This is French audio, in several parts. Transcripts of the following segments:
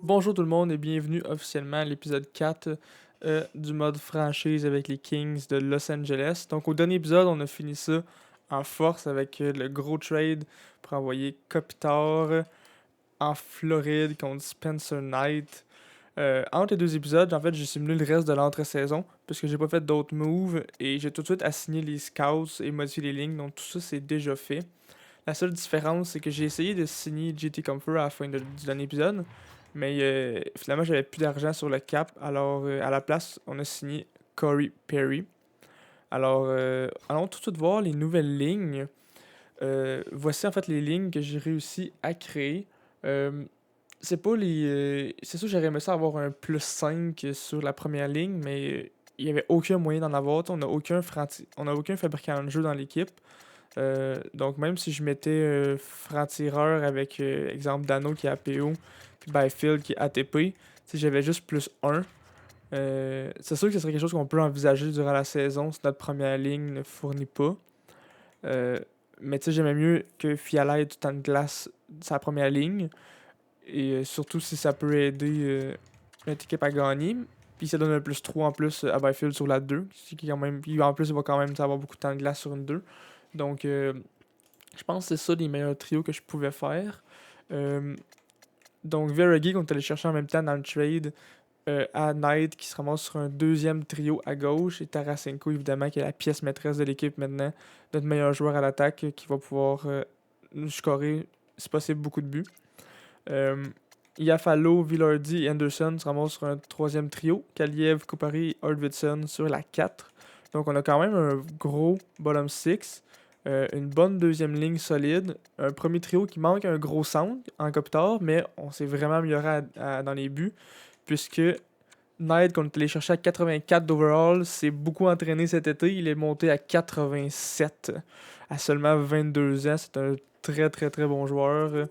Bonjour tout le monde et bienvenue officiellement à l'épisode 4 du mode franchise avec les Kings de Los Angeles. Donc au dernier épisode, on a fini ça en force avec le gros trade pour envoyer Kopitar en Floride contre Spencer Knight. Entre les deux épisodes, en fait, j'ai simulé le reste de l'entre-saison parce que j'ai pas fait d'autres moves et j'ai tout de suite assigné les scouts et modifié les lignes, donc tout ça c'est déjà fait. La seule différence, c'est que j'ai essayé de signer JT Comfort à la fin du dernier épisode, mais finalement, j'avais plus d'argent sur le cap. Alors, à la place, on a signé Corey Perry. Alors, allons tout de suite voir les nouvelles lignes. Voici en fait les lignes que j'ai réussi à créer. Euh, c'est pas les. C'est sûr, j'aurais aimé ça avoir un plus 5 sur la première ligne, mais il n'y avait aucun moyen d'en avoir. On n'a aucun fabricant de jeu dans l'équipe. Donc même si je mettais franc-tireur avec exemple Dano qui est APO, puis Byfield qui est ATP, si j'avais juste plus un, c'est sûr que ce serait quelque chose qu'on peut envisager durant la saison si notre première ligne ne fournit pas. Euh, mais tu sais, j'aimais mieux que Fiala ait du temps de glace sa première ligne, et surtout si ça peut aider notre équipe à gagner. Puis ça donne un plus 3 en plus à Byfield sur la 2, qui quand même, puis en plus il va quand même avoir beaucoup de temps de glace sur une 2. Donc je pense que c'est ça les meilleurs trios que je pouvais faire. Euh, donc, Veragi, qu'on est allé chercher en même temps dans le trade, à Knight qui se ramasse sur un deuxième trio à gauche, et Tarasenko, évidemment, qui est la pièce maîtresse de l'équipe maintenant, notre meilleur joueur à l'attaque, qui va pouvoir nous scorer, si possible, beaucoup de buts. Euh, Iafallo, Villardi et Anderson se ramassent sur un troisième trio, Kaliev, Kupari et Arvidsson sur la 4. Donc, on a quand même un gros bottom 6. Une bonne deuxième ligne solide, un premier trio qui manque un gros centre en Kopitar, mais on s'est vraiment amélioré dans les buts, puisque Knight, qu'on est allé chercher à 84 d'overall, s'est beaucoup entraîné cet été, il est monté à 87 à seulement 22 ans. C'est un très très très bon joueur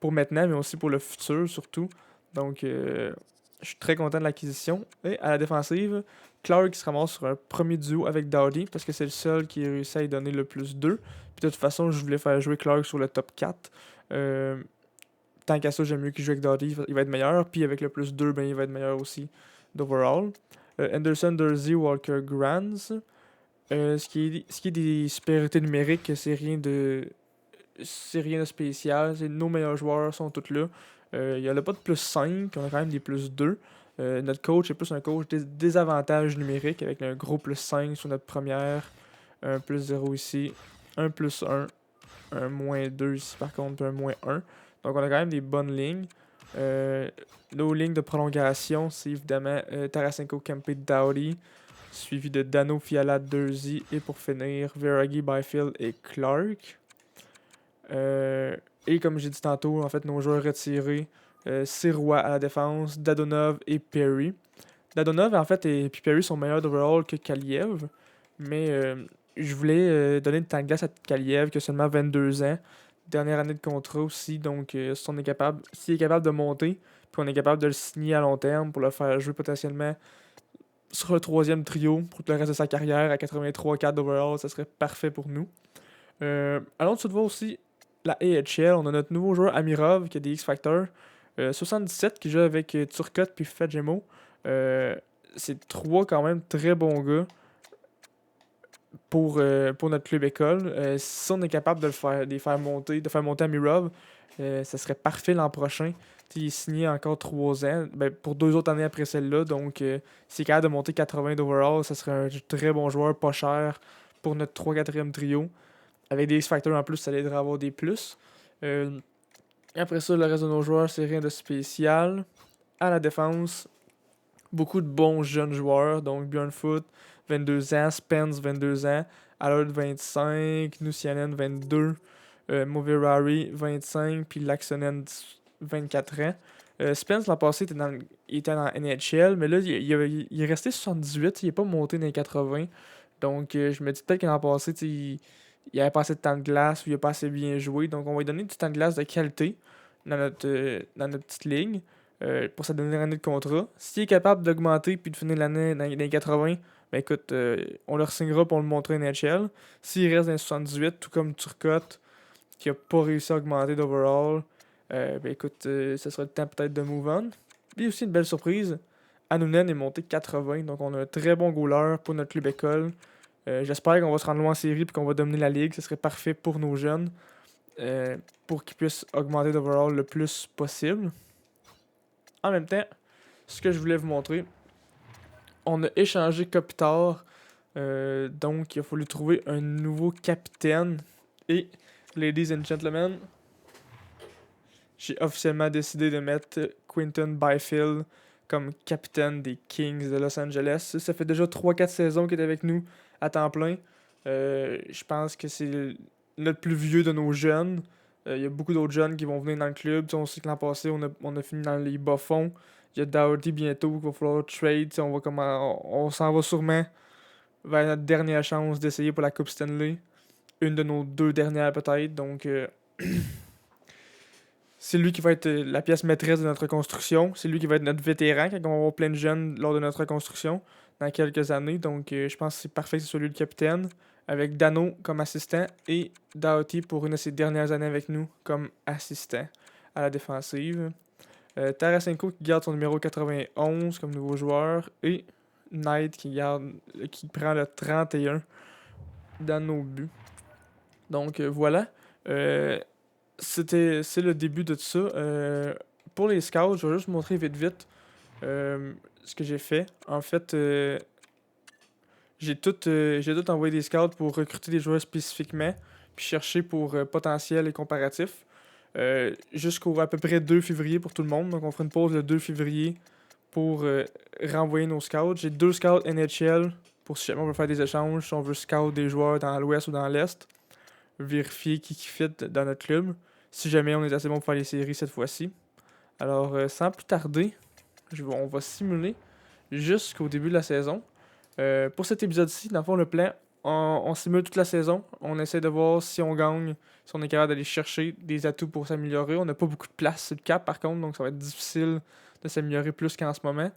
pour maintenant, mais aussi pour le futur surtout. Donc, je suis très content de l'acquisition. Et à la défensive, Clark se ramasse sur un premier duo avec Dowdy, parce que c'est le seul qui a réussi à y donner le plus 2. Puis de toute façon, je voulais faire jouer Clark sur le top 4. Euh, Tant qu'à ça, j'aime mieux qu'il joue avec Dowdy, il va être meilleur. Puis avec le plus 2, ben, il va être meilleur aussi d'overall. Anderson, Dursey, Walker, Grands. Ce qui est des supériorités numériques, c'est rien de spécial. Nos meilleurs joueurs sont tous là. Il n'y en a pas de plus 5, on a quand même des plus 2. Notre coach est plus un coach des avantages numériques avec un gros plus 5 sur notre première, un plus 0 ici, un plus un moins 2 ici par contre, puis un moins 1. Donc on a quand même des bonnes lignes. Euh, nos lignes de prolongation, c'est évidemment Tarasenko, Kempe, Dowdy, suivi de Dano, Fiala, Dursey, et pour finir, Veragi, Byfield et Clark. Et comme j'ai dit tantôt, en fait, nos joueurs retirés, Sirois à la défense, Dadonov et Perry. Dadonov, en fait, et puis Perry sont meilleurs d'overall que Kaliev, mais je voulais donner de temps de glace à Kaliev, qui a seulement 22 ans, dernière année de contrat aussi, donc si on est capable, s'il est capable de monter, puis on est capable de le signer à long terme pour le faire jouer potentiellement sur un troisième trio pour le reste de sa carrière à 83-4 d'overall, ça serait parfait pour nous. Allons tout de voir aussi la AHL. On a notre nouveau joueur Amirov qui a des X-Factor. 77 qui joue avec Turcotte puis Fadjemo. C'est trois quand même très bons gars pour notre club école. Si on est capable de les faire monter, de faire monter Amirov, ça serait parfait l'an prochain. Il est signé encore 3 ans, ben, pour 2 autres années après celle-là. Donc, s'il est capable de monter 80 d'overall, ça serait un très bon joueur, pas cher pour notre 3-4e trio. Avec des X-Factors en plus, ça l'aiderait à avoir des plus. Euh, Après ça, le reste de nos joueurs, c'est rien de spécial. À la défense, beaucoup de bons jeunes joueurs. Donc Björnfoot, 22 ans. Spence, 22 ans. Allard, 25. Nusianen, 22. Moverari, 25. Puis Laxonen, 24 ans. Spence, l'an passé, il était dans NHL, mais là, il est resté 78. Il n'est pas monté dans les 80. Donc, je me dis peut-être que l'an passé, il avait pas assez de temps de glace ou il a pas assez bien joué. Donc, on va lui donner du temps de glace de qualité dans notre petite ligne pour sa dernière année de contrat. S'il est capable d'augmenter puis de finir l'année dans les 80, ben écoute, on le signera pour le montrer à NHL. S'il reste dans les 78, tout comme Turcotte, qui a pas réussi à augmenter d'overall, Écoute, ce sera le temps peut-être de move on. Puis aussi une belle surprise, Hannounen est monté 80, donc on a un très bon goaler pour notre club école. J'espère qu'on va se rendre loin en série et qu'on va dominer la ligue. Ce serait parfait pour nos jeunes, pour qu'ils puissent augmenter d'overall le plus possible. En même temps, ce que je voulais vous montrer, on a échangé Kopitar, donc il a fallu trouver un nouveau capitaine. Et, ladies and gentlemen, j'ai officiellement décidé de mettre Quinton Byfield comme capitaine des Kings de Los Angeles. Ça fait déjà 3-4 saisons qu'il est avec nous à temps plein. Je pense que c'est notre plus vieux de nos jeunes. Il y a beaucoup d'autres jeunes qui vont venir dans le club. T'sais, on sait que l'an passé, on a fini dans les bas-fonds. Il y a Doughty bientôt qu'il va falloir trade. On s'en va sûrement vers notre dernière chance d'essayer pour la Coupe Stanley. Une de nos deux dernières peut-être. Donc, c'est lui qui va être la pièce maîtresse de notre construction. C'est lui qui va être notre vétéran quand on va avoir plein de jeunes lors de notre reconstruction dans quelques années. Donc, je pense que c'est parfait que ce soit lui le capitaine. Avec Dano comme assistant et Doughty pour une de ses dernières années avec nous comme assistant à la défensive. Tarasenko qui garde son numéro 91 comme nouveau joueur. Et Knight qui prend le 31 dans nos buts. Donc voilà. C'est le début de tout ça. Pour les scouts, je vais juste vous montrer vite ce que j'ai fait. En fait, j'ai tout envoyé des scouts pour recruter des joueurs spécifiquement, puis chercher pour potentiel et comparatif. Jusqu'au à peu près 2 février pour tout le monde. Donc on fera une pause le 2 février pour renvoyer nos scouts. J'ai 2 scouts NHL pour si jamais on veut faire des échanges, si on veut scout des joueurs dans l'ouest ou dans l'est. Vérifier qui fit dans notre club. Si jamais on est assez bon pour faire les séries cette fois-ci. Alors, sans plus tarder, on va simuler jusqu'au début de la saison. Pour cet épisode-ci, dans le fond, le plan, on simule toute la saison. On essaie de voir si on gagne, si on est capable d'aller chercher des atouts pour s'améliorer. On n'a pas beaucoup de place sur le cap, par contre, donc ça va être difficile de s'améliorer plus qu'en ce moment.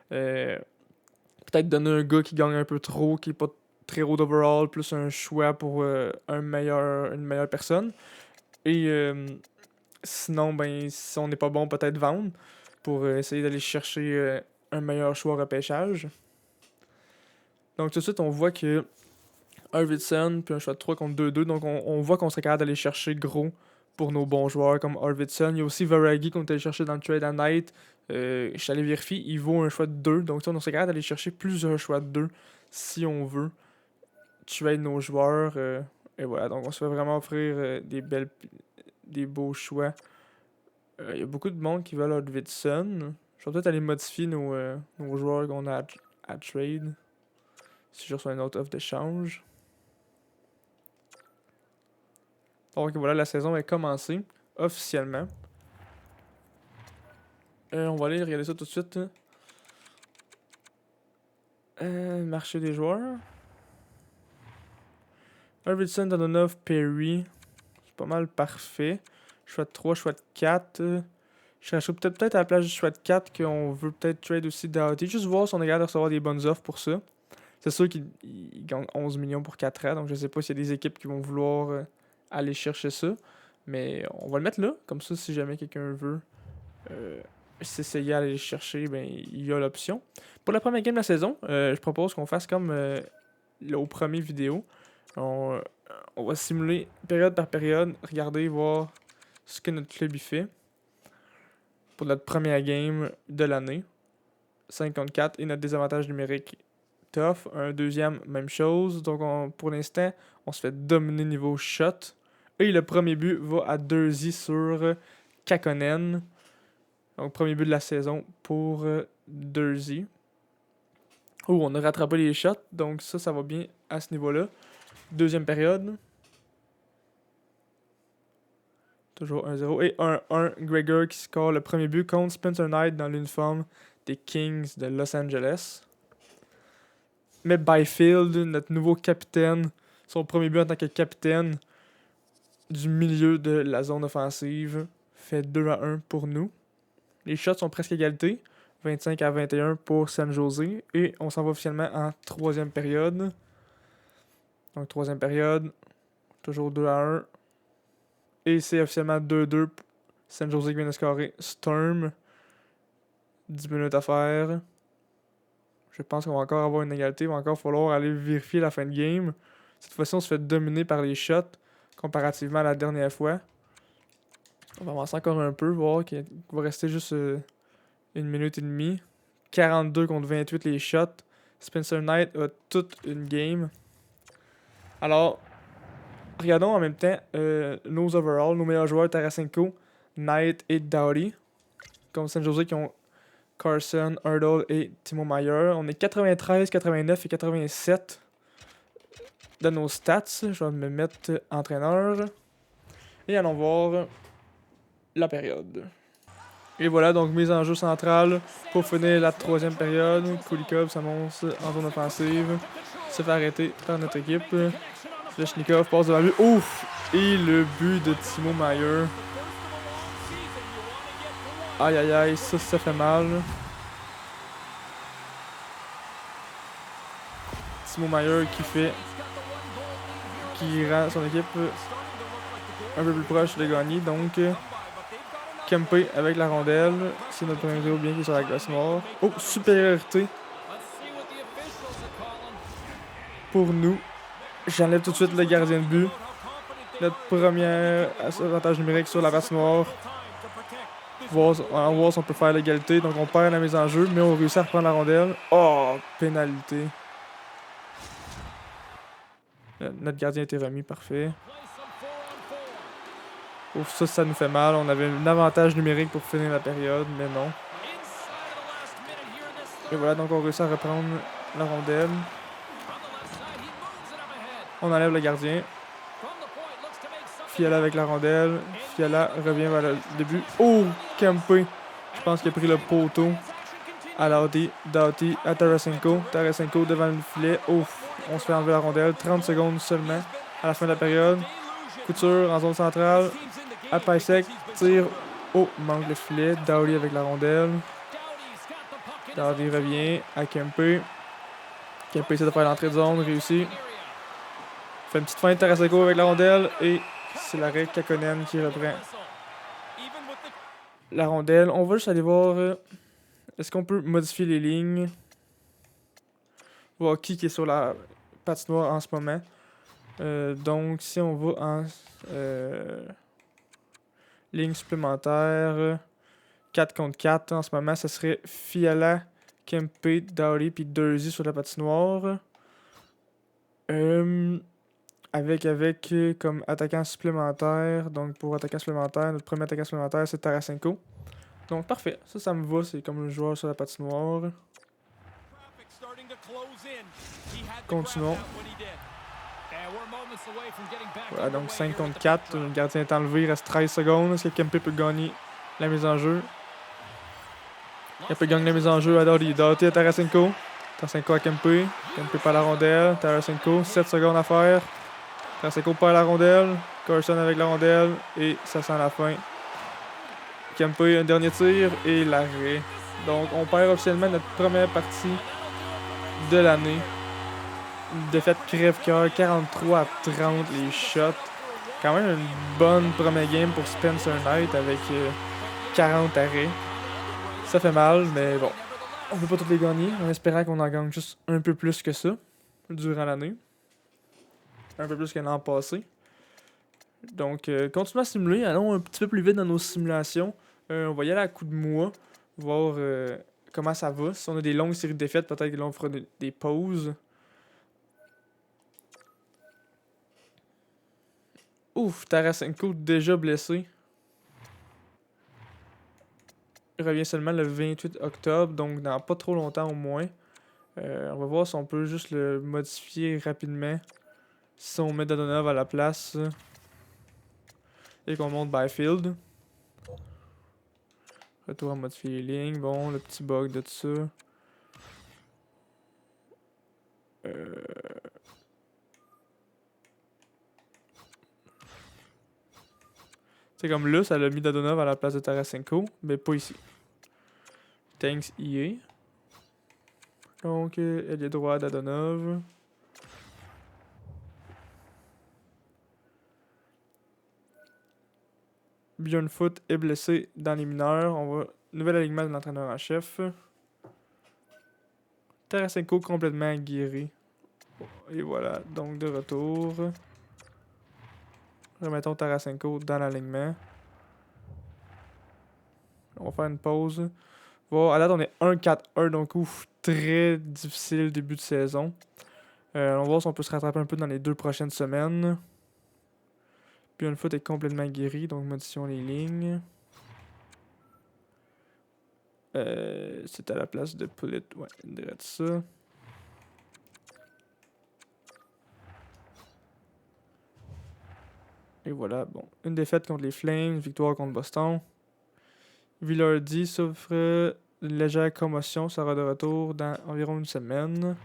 Peut-être donner un gars qui gagne un peu trop, qui n'est pas très haut d'overall, plus un choix pour une meilleure personne. Et sinon, ben, si on n'est pas bon, peut-être vendre pour essayer d'aller chercher un meilleur choix au repêchage. Donc tout de suite, on voit que Arvidsson, puis un choix de 3 contre 2-2. Donc on voit qu'on serait capable d'aller chercher gros pour nos bons joueurs comme Arvidsson. Il y a aussi Varagi qu'on est allé chercher dans le trade à night. Je suis allé vérifier, il vaut un choix de 2. Donc on serait capable d'aller chercher plusieurs choix de 2 si on veut trade nos joueurs. Et voilà, donc on se fait vraiment offrir des beaux choix. Il y a beaucoup de monde qui veulent Arvidsson. Je vais peut-être aller modifier nos joueurs qu'on a à trade. Si je reçois une autre offre d'échange. Donc voilà, la saison est commencée officiellement. On va aller regarder ça tout de suite. Marché des joueurs. Arvidsson, Dadonov, Perry. C'est pas mal parfait. Choix de 3, choix de 4. Je rajoute peut-être à la place du choix de 4 qu'on veut peut-être trade aussi Doughty. Juste voir si on est capable de recevoir des bonnes offres pour ça. C'est sûr qu'il gagne 11 millions pour 4 ans, donc je sais pas s'il y a des équipes qui vont vouloir aller chercher ça. Mais on va le mettre là, comme ça si jamais quelqu'un veut s'essayer à aller le chercher, ben il y a l'option. Pour la première game de la saison, je propose qu'on fasse comme au premier vidéo. On va simuler période par période, regarder, voir ce que notre club y fait. Pour notre première game de l'année. 5 contre 4 et notre désavantage numérique tough. Un deuxième, même chose. Donc pour l'instant, on se fait dominer niveau shot. Et le premier but va à 2-0 sur Kakonen. Donc premier but de la saison pour 2-0. Oh, on a rattrapé les shots. Donc ça va bien à ce niveau-là. Deuxième période. Toujours 1-0. Et 1-1. Gregor qui score le premier but contre Spencer Knight dans l'uniforme des Kings de Los Angeles. Mais Byfield, notre nouveau capitaine, son premier but en tant que capitaine du milieu de la zone offensive, fait 2-1 pour nous. Les shots sont presque égalité. 25-21 pour San Jose. Et on s'en va officiellement en troisième période. Donc troisième période, toujours 2-1. Et c'est officiellement 2-2 San Jose qui vient de scorer. Storm. 10 minutes à faire. Je pense qu'on va encore avoir une égalité. Il va encore falloir aller vérifier la fin de game. Cette fois-ci, on se fait dominer par les shots comparativement à la dernière fois. On va avancer encore un peu, voir qu'il va rester juste 1 minute et demie. 42 contre 28 les shots. Spencer Knight a toute une game. Alors, regardons en même temps nos overall, nos meilleurs joueurs, Tarasenko, Knight et Doughty. Comme San Jose qui ont Carson, Hurdle et Timo Meier. On est 93, 89 et 87 de nos stats. Je vais me mettre entraîneur. Et allons voir la période. Et voilà, donc mise en jeu centrale pour finir la troisième période. Kulikov s'annonce en zone offensive. Se fait arrêter par notre équipe. Svechnikov passe devant lui. Ouf! Et le but de Timo Meier. Aïe aïe aïe, ça fait mal. Timo Meier qui rend son équipe un peu plus proche de gagner. Donc, Kempe avec la rondelle. C'est notre premier zéro bien qui est sur la glace noire. Oh, supériorité pour nous. J'enlève tout de suite le gardien de but. Notre premier avantage numérique sur la patinoire. On va voir si on peut faire l'égalité. Donc on perd la mise en jeu, mais on réussit à reprendre la rondelle. Oh, pénalité. Notre gardien a été remis, parfait. Ouf, ça nous fait mal. On avait un avantage numérique pour finir la période, mais non. Et voilà, donc on réussit à reprendre la rondelle. On enlève le gardien. Fiala avec la rondelle. Fiala revient vers le début. Oh, Kempe. Je pense qu'il a pris le poteau. À Doughty. Doughty à Tarasenko. Tarasenko devant le filet. Ouf, on se fait enlever la rondelle. 30 secondes seulement à la fin de la période. Couture en zone centrale. À Paisek. Tire. Oh, manque le filet. Doughty avec la rondelle. Doughty revient à Kempe. Kempe essaie de faire l'entrée de zone. Réussi. Fait une petite feinte de Tarasenko avec la rondelle. Et c'est l'arrêt Kakonen qui reprend la rondelle. On va juste aller voir. Est-ce qu'on peut modifier les lignes? Voir qui est sur la patinoire en ce moment. Donc, si on va en ligne supplémentaire, 4 contre 4 en ce moment, ça serait Fiala, Kempe, Doughty puis Durzi sur la patinoire. Avec comme attaquant supplémentaire. Donc, pour attaquant supplémentaire, notre premier attaquant supplémentaire, c'est Tarasenko. Donc, parfait. Ça me va. C'est comme le joueur sur la patinoire. Continuons. Voilà, donc 5 contre 4. Le gardien est enlevé. Il reste 13 secondes. Est-ce que Kempe peut gagner la mise en jeu? Kempe gagne la mise en jeu à Doughty. Doughty à Tarasenko. Tarasenko à Kempe. Kempe par la rondelle. Tarasenko, 7 secondes à faire. Tarasenko perd la rondelle. Carson avec la rondelle. Et ça sent la fin. Kempe, un dernier tir et l'arrêt. Donc, on perd officiellement notre première partie de l'année. Une défaite crève-cœur, 43 à 30 les shots. Quand même une bonne première game pour Spencer Knight avec 40 arrêts. Ça fait mal, mais bon. On peut pas toutes les gagner, en espérant qu'on en gagne juste un peu plus que ça durant l'année. Un peu plus que l'an passé. Donc, continuons à simuler. Allons un petit peu plus vite dans nos simulations. On va y aller à coup de mois. Voir comment ça va. Si on a des longues séries de défaites, peut-être que là on fera des pauses. Ouf, Tarasenko déjà blessé. Il revient seulement le 28 octobre, donc dans pas trop longtemps au moins. On va voir si on peut juste le modifier rapidement. Si on met Dadonov à la place. Et qu'on monte Byfield. Retour à modifier les lignes. Bon, le petit bug de tout ça. C'est comme là, ça l'a mis Dadonov à la place de Tarasenko, mais pas ici. Thanks EA. Donc, elle est droit à Dadonov. Bjornfoot est blessé dans les mineurs. On va. Nouvel alignement de l'entraîneur en chef. Tarasenko complètement guéri. Et voilà, donc de retour. Remettons Tarasenko dans l'alignement. On va faire une pause. Bon, à date, on est 1-4-1, donc ouf, très difficile début de saison. On va voir si on peut se rattraper un peu dans les 2 prochaines semaines. Puis une foot est complètement guéri, donc modifions les lignes. C'est à la place de Pullet, ouais, on dirait ça. Et voilà, bon, une défaite contre les Flames, victoire contre Boston. Villardy souffre d'une légère commotion, sera de retour dans environ une semaine.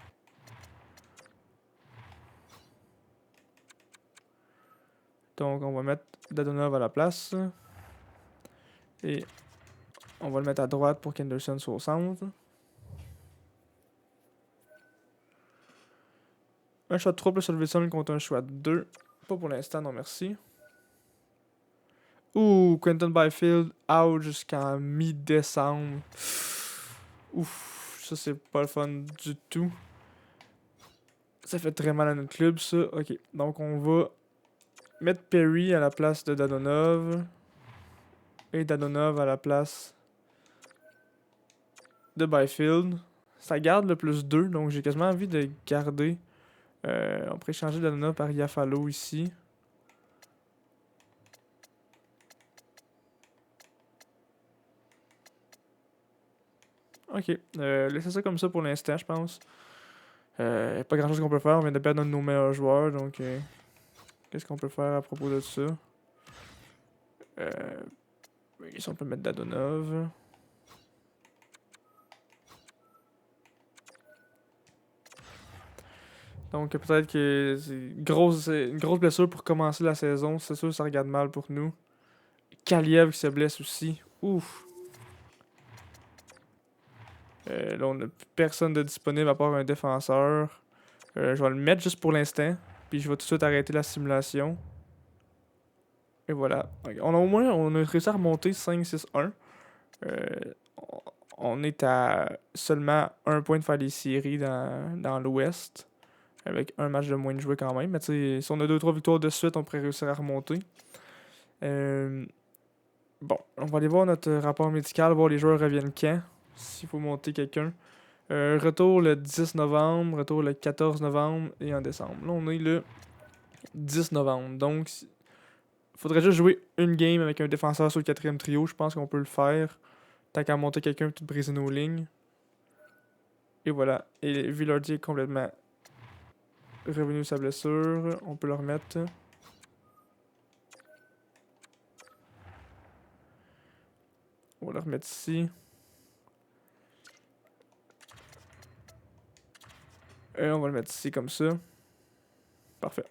Donc on va mettre Dadonov à la place. Et on va le mettre à droite pour qu'Henderson soit au centre. Un shot 3 plus Olveson contre un shot 2. Pas pour l'instant, non merci. Ouh, Quentin Byfield out jusqu'en mi-décembre. Ouf, ça c'est pas le fun du tout. Ça fait très mal à notre club, ça. Ok, donc on va mettre Perry à la place de Dadonov. Et Dadonov à la place de Byfield. Ça garde le plus 2, donc j'ai quasiment envie de garder. On pourrait changer Dadonov par Yafalo ici. Ok, laissez ça comme ça pour l'instant, je pense. Pas grand chose qu'on peut faire, on vient de perdre un de nos meilleurs joueurs, donc qu'est-ce qu'on peut faire à propos de ça? Si on peut mettre Dadonov. Donc peut-être que c'est une grosse blessure pour commencer la saison, c'est sûr ça regarde mal pour nous. Kaliev qui se blesse aussi, ouf! Là on a personne de disponible à part un défenseur. Je vais le mettre juste pour l'instant, puis je vais tout de suite arrêter la simulation. Et voilà. On a au moins on a réussi à remonter 5-6-1. On est à seulement un point de faire des séries dans l'Ouest. Avec un match de moins de jouer quand même. Mais tu sais, si on a 2-3 victoires de suite, on pourrait réussir à remonter. Bon, on va aller voir notre rapport médical, voir les joueurs reviennent quand. S'il faut monter quelqu'un. Retour le 10 novembre, retour le 14 novembre et en décembre. Là, on est le 10 novembre. Donc, faudrait juste jouer une game avec un défenseur sur le 4e trio. Je pense qu'on peut le faire. Tant qu'à monter quelqu'un et briser nos lignes. Et voilà. Et Villardy est complètement revenu de sa blessure. On peut le remettre. On va le remettre ici. Et on va le mettre ici comme ça. Parfait.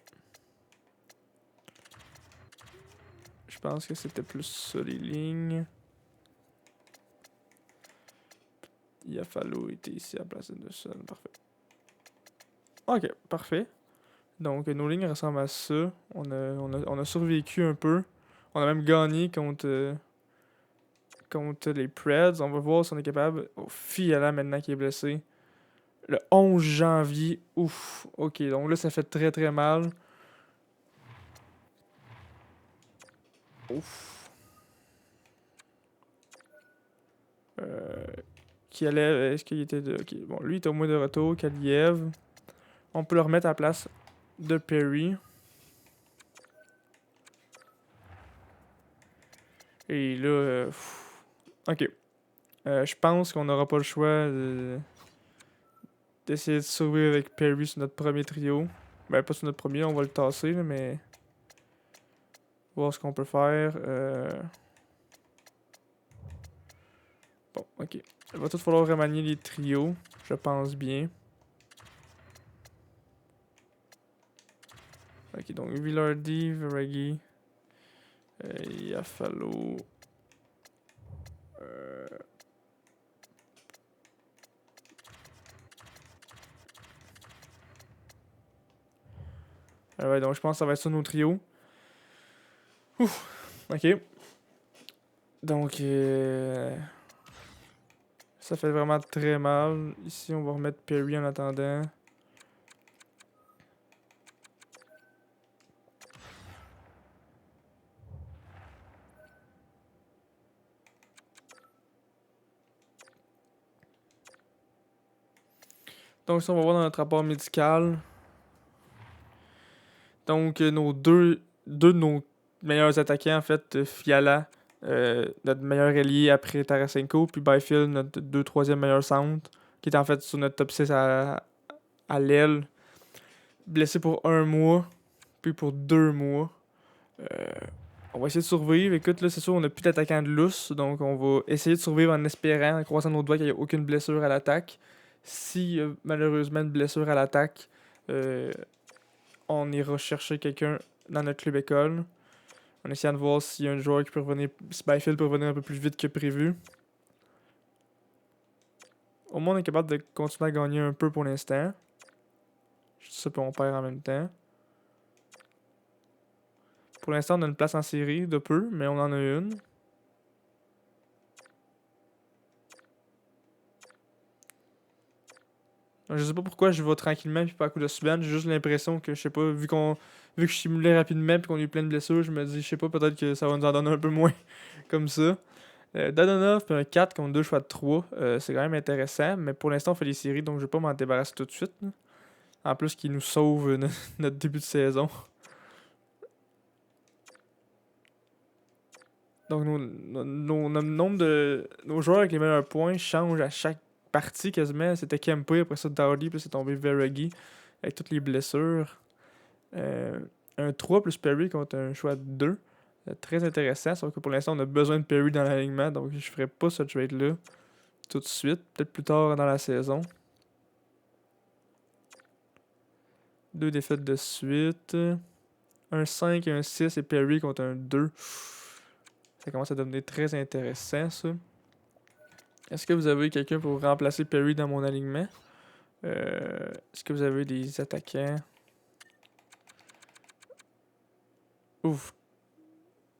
Je pense que c'était plus ça les lignes. Yafalo était ici à la place de Anderson. Parfait. Ok, parfait. Donc nos lignes ressemblent à ça. On a survécu un peu. On a même gagné contre les Preds. On va voir si on est capable. Oh, Fiala maintenant qui est blessé. Le 11 janvier. Ouf. Ok, donc là ça fait très très mal. Ouf. Kaliev, est-ce qu'il était de. Ok, bon, lui il est au moins de retour. Kaliev. On peut le remettre à la place de Perry. Et là. Ok. Je pense qu'on n'aura pas le choix d'essayer de sauver avec Perry sur notre premier trio. Ben, pas sur notre premier, on va le tasser, là, mais. Voir ce qu'on peut faire. Bon, ok. Il va tout falloir remanier les trios, je pense bien. Ok, donc Villardy, Veregi, Yafalo. Ouais, donc je pense que ça va être ça nos trios. Ouf, ok. Donc, ça fait vraiment très mal. Ici, on va remettre Perry en attendant. Donc, ça, on va voir dans notre rapport médical. Donc, deux de nos meilleurs attaquants, en fait, Fiala, notre meilleur ailier après Tarasenko, puis Byfield, notre 2 troisième meilleur centre, qui est en fait sur notre top 6 à l'aile, blessé pour 1 mois, puis pour 2 mois. Euh, on va essayer de survivre. Écoute, là, c'est sûr, on n'a plus d'attaquant de lousse, donc on va essayer de survivre en espérant, en croisant nos doigts qu'il n'y ait aucune blessure à l'attaque. Si malheureusement une blessure à l'attaque, euh, on ira chercher quelqu'un dans notre club école. En essayant de voir s'il y a un joueur qui peut revenir, si Byfield peut revenir un peu plus vite que prévu. Au moins, on est capable de continuer à gagner un peu pour l'instant. Je dis ça, puis on perd en même temps. Pour l'instant, on a une place en série de peu, mais on en a une. Donc, je sais pas pourquoi je vais tranquillement puis pas à coup de semaine. J'ai juste l'impression que, je sais pas, vu que je stimulais rapidement puis qu'on a eu plein de blessures, je me dis, je sais pas, peut-être que ça va nous en donner un peu moins comme ça. Dadonov puis un 4 contre 2 choix de 3. C'est quand même intéressant, mais pour l'instant, on fait les séries, donc je vais pas m'en débarrasser tout de suite, là. En plus, qui nous sauve notre début de saison. Donc, notre nombre de. Nos joueurs avec les meilleurs points changent à chaque partie quasiment. C'était Kempe, après ça Dowdy, puis c'est tombé Veregi avec toutes les blessures. Euh, un 3 plus Perry contre un choix de 2. Très intéressant, sauf que pour l'instant, on a besoin de Perry dans l'alignement, donc je ferai pas ce trade-là tout de suite. Peut-être plus tard dans la saison. 2 défaites de suite. Un 5 et un 6 et Perry contre un 2. Ça commence à devenir très intéressant, ça. Est-ce que vous avez quelqu'un pour remplacer Perry dans mon alignement? Est-ce que vous avez des attaquants? Ouf.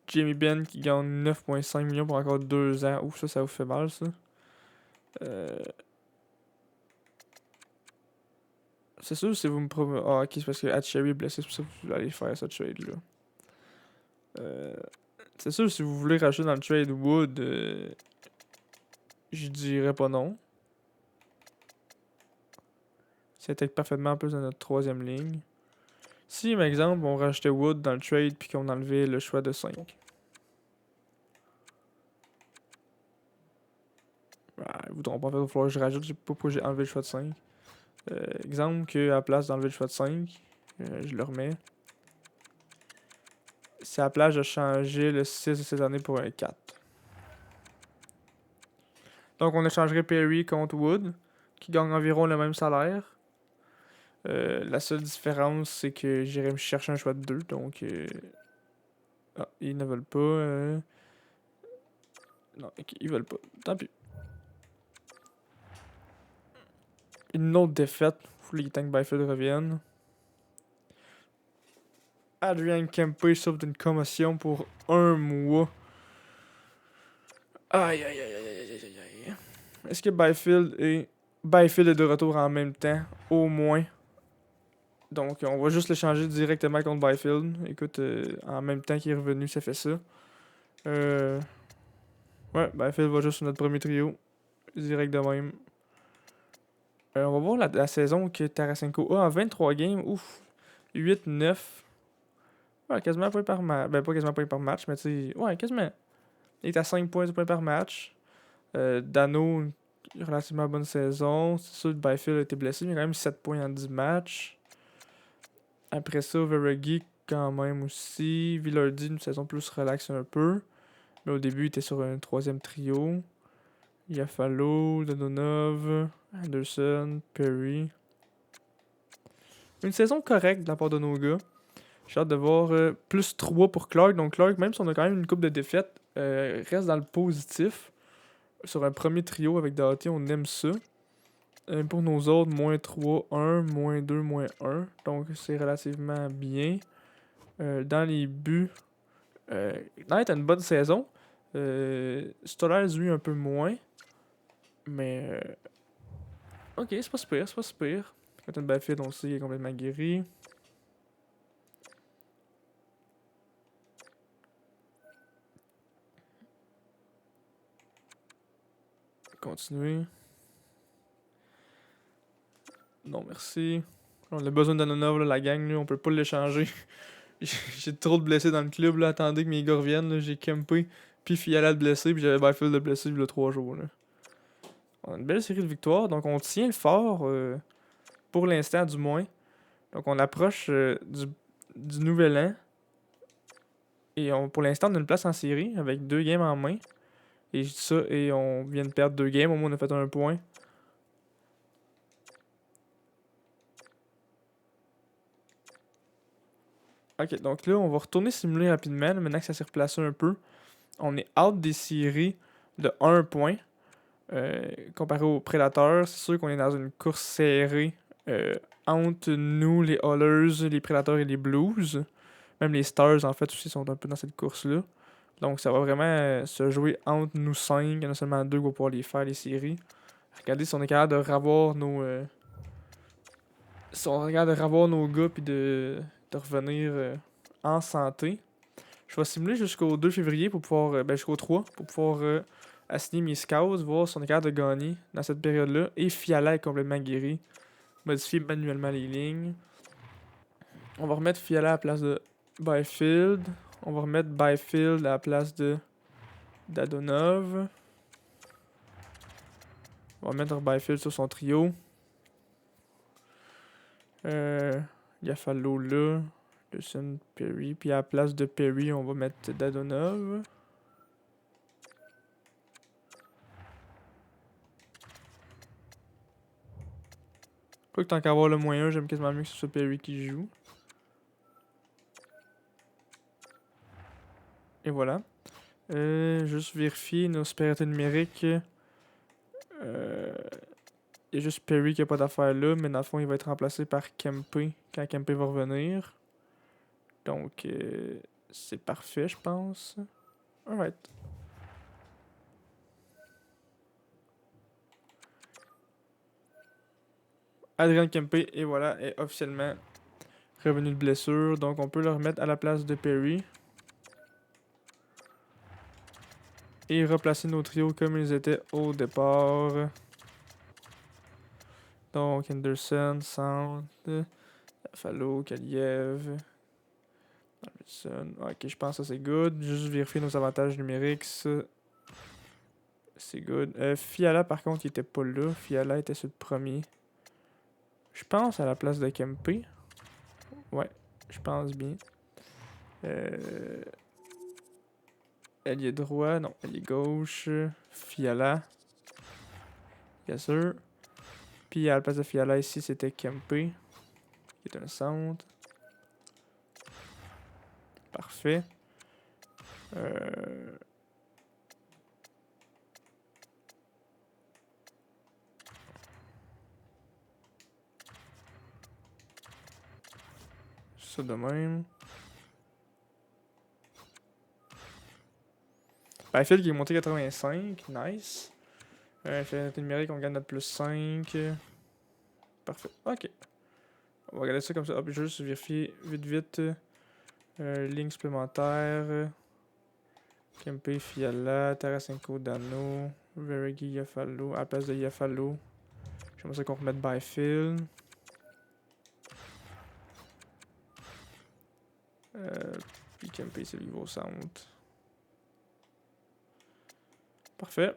Jamie Benn qui gagne 9,5 millions pour encore 2 ans. Ouf, ça vous fait mal, ça. Euh, c'est sûr, si vous me promettez. Ah, ok, c'est parce que Hatchery est blessé, c'est pour ça que vous allez faire ce trade-là. Euh, c'est sûr, si vous voulez racheter dans le trade Wood, je dirais pas non. Ça intègre parfaitement en plus dans notre troisième ligne. Si, par exemple, on rachetait Wood dans le trade puis qu'on enlevait le choix de 5. Ils voudront pas, en fait, il va falloir que je rajoute, je sais pas pourquoi j'ai enlevé le choix de 5. Exemple que à la place d'enlever le choix de 5, je le remets. C'est à la place de changer le 6 de cette année pour un 4. Donc on échangerait Perry contre Wood, qui gagne environ le même salaire. La seule différence, c'est que j'irai me chercher un choix de 2. Donc. Ah, ils ne veulent pas. Non, ok, ils veulent pas. Tant pis. Une autre défaite. Faut que les Tank Byfield reviennent. Adrian Kempe souffre d'une commotion pour 1 mois. Aïe aïe aïe aïe aïe aïe aïe. Est-ce que Byfield est de retour en même temps? Au moins. Donc, on va juste le changer directement contre Byfield. Écoute, en même temps qu'il est revenu, ça fait ça. Ouais, Byfield va juste sur notre premier trio. Direct de même. On va voir la saison que Tarasenko a en 23 games. Ouf. 8-9. Ouais, quasiment un point par match. Ben, pas quasiment un point par match, mais tu sais. Ouais, quasiment. Il est à 5 points de points par match. Dano, relativement bonne saison. C'est sûr que Byfield a été blessé, mais quand même 7 points en 10 matchs. Après ça, Veregi, quand même aussi. Villardi, une saison plus relaxe un peu. Mais au début, il était sur un troisième trio. Yafalo, Dadonov, Anderson, Perry. Une saison correcte de la part de nos gars. J'ai hâte de voir plus 3 pour Clark. Donc Clark, même si on a quand même une coupe de défaites, reste dans le positif. Sur un premier trio avec Doughty, on aime ça. Pour nos autres, -3, 1, -2, -1. Donc c'est relativement bien. Dans les buts, Knight a une bonne saison. Stoller, lui, un peu moins. Mais. Ok, c'est pas super, c'est pas super. Cotton Byfield, on sait, il est complètement guéri. Continuer. Non, merci. On a besoin d'Anonov, là, la gang, là, on peut pas l'échanger. J'ai trop de blessés dans le club, là. Attendez que mes gars reviennent, là. J'ai campé, puis Fiala de blessé, puis j'avais Byfield de blessé il y a 3 jours, là. On a une belle série de victoires, donc on tient le fort, pour l'instant du moins. Donc on approche du nouvel an. Et pour l'instant, on a une place en série avec 2 games en main. Et je dis ça, et on vient de perdre 2 games, au moins on a fait un point. Ok, donc là, on va retourner simuler rapidement, là, maintenant que ça s'est replacé un peu. On est out des séries de 1 point. Comparé aux Prédateurs, c'est sûr qu'on est dans une course serrée entre nous, les Oilers, les Prédateurs et les Blues. Même les Stars, en fait, aussi sont un peu dans cette course-là. Donc, ça va vraiment se jouer entre nous 5. Il y en a seulement 2 qui vont pouvoir les faire, les séries. Regardez si on est capable de revoir nos. Si on regarde de revoir nos gars puis de revenir en santé. Je vais simuler jusqu'au 2 février pour pouvoir. Ben, jusqu'au 3 pour pouvoir assigner mes scouts, voir si on est capable de gagner dans cette période-là. Et Fiala est complètement guéri. Modifier manuellement les lignes. On va remettre Fiala à la place de Byfield. On va remettre Byfield à la place de Dadonov. On va mettre Byfield sur son trio. Iafallo là. Lucien Perry. Puis à la place de Perry, on va mettre Dadonov. Quoi que tant qu'à avoir le moyen, j'aime quasiment mieux que ce soit Perry qui joue. Et voilà. Juste vérifier nos supériorités numériques. Il y a juste Perry qui a pas d'affaire là, mais dans le fond, il va être remplacé par Kempe quand Kempe va revenir. Donc, c'est parfait, je pense. Alright. Adrian Kempe, et voilà, est officiellement revenu de blessure. Donc, on peut le remettre à la place de Perry. Et replacer nos trios comme ils étaient au départ. Donc, Henderson, Sound, Fallo, Kaliev, Davidson. Ok, je pense que ça c'est good. Juste vérifier nos avantages numériques. C'est good. Fiala, par contre, il était pas là. Fiala était sur le premier. Je pense à la place de Kempe. Ouais, je pense bien. Ailier droit, non, ailier gauche. Fiala. Yes sir. Puis à la place de Fiala ici, c'était Kempe, qui est un centre. Parfait. Ça de même. Byfield qui est monté 85, nice. Fait numérique, on gagne notre plus 5. Parfait. Ok. On va regarder ça comme ça. Hop, juste vérifier vite. Ligne supplémentaire. Kempe, Fiala, Tarasenko, Dano, Veregi, Iafallo. À la place de Iafallo, j'aimerais ça qu'on remette Byfield. Puis Kempe, c'est le niveau centre. Parfait.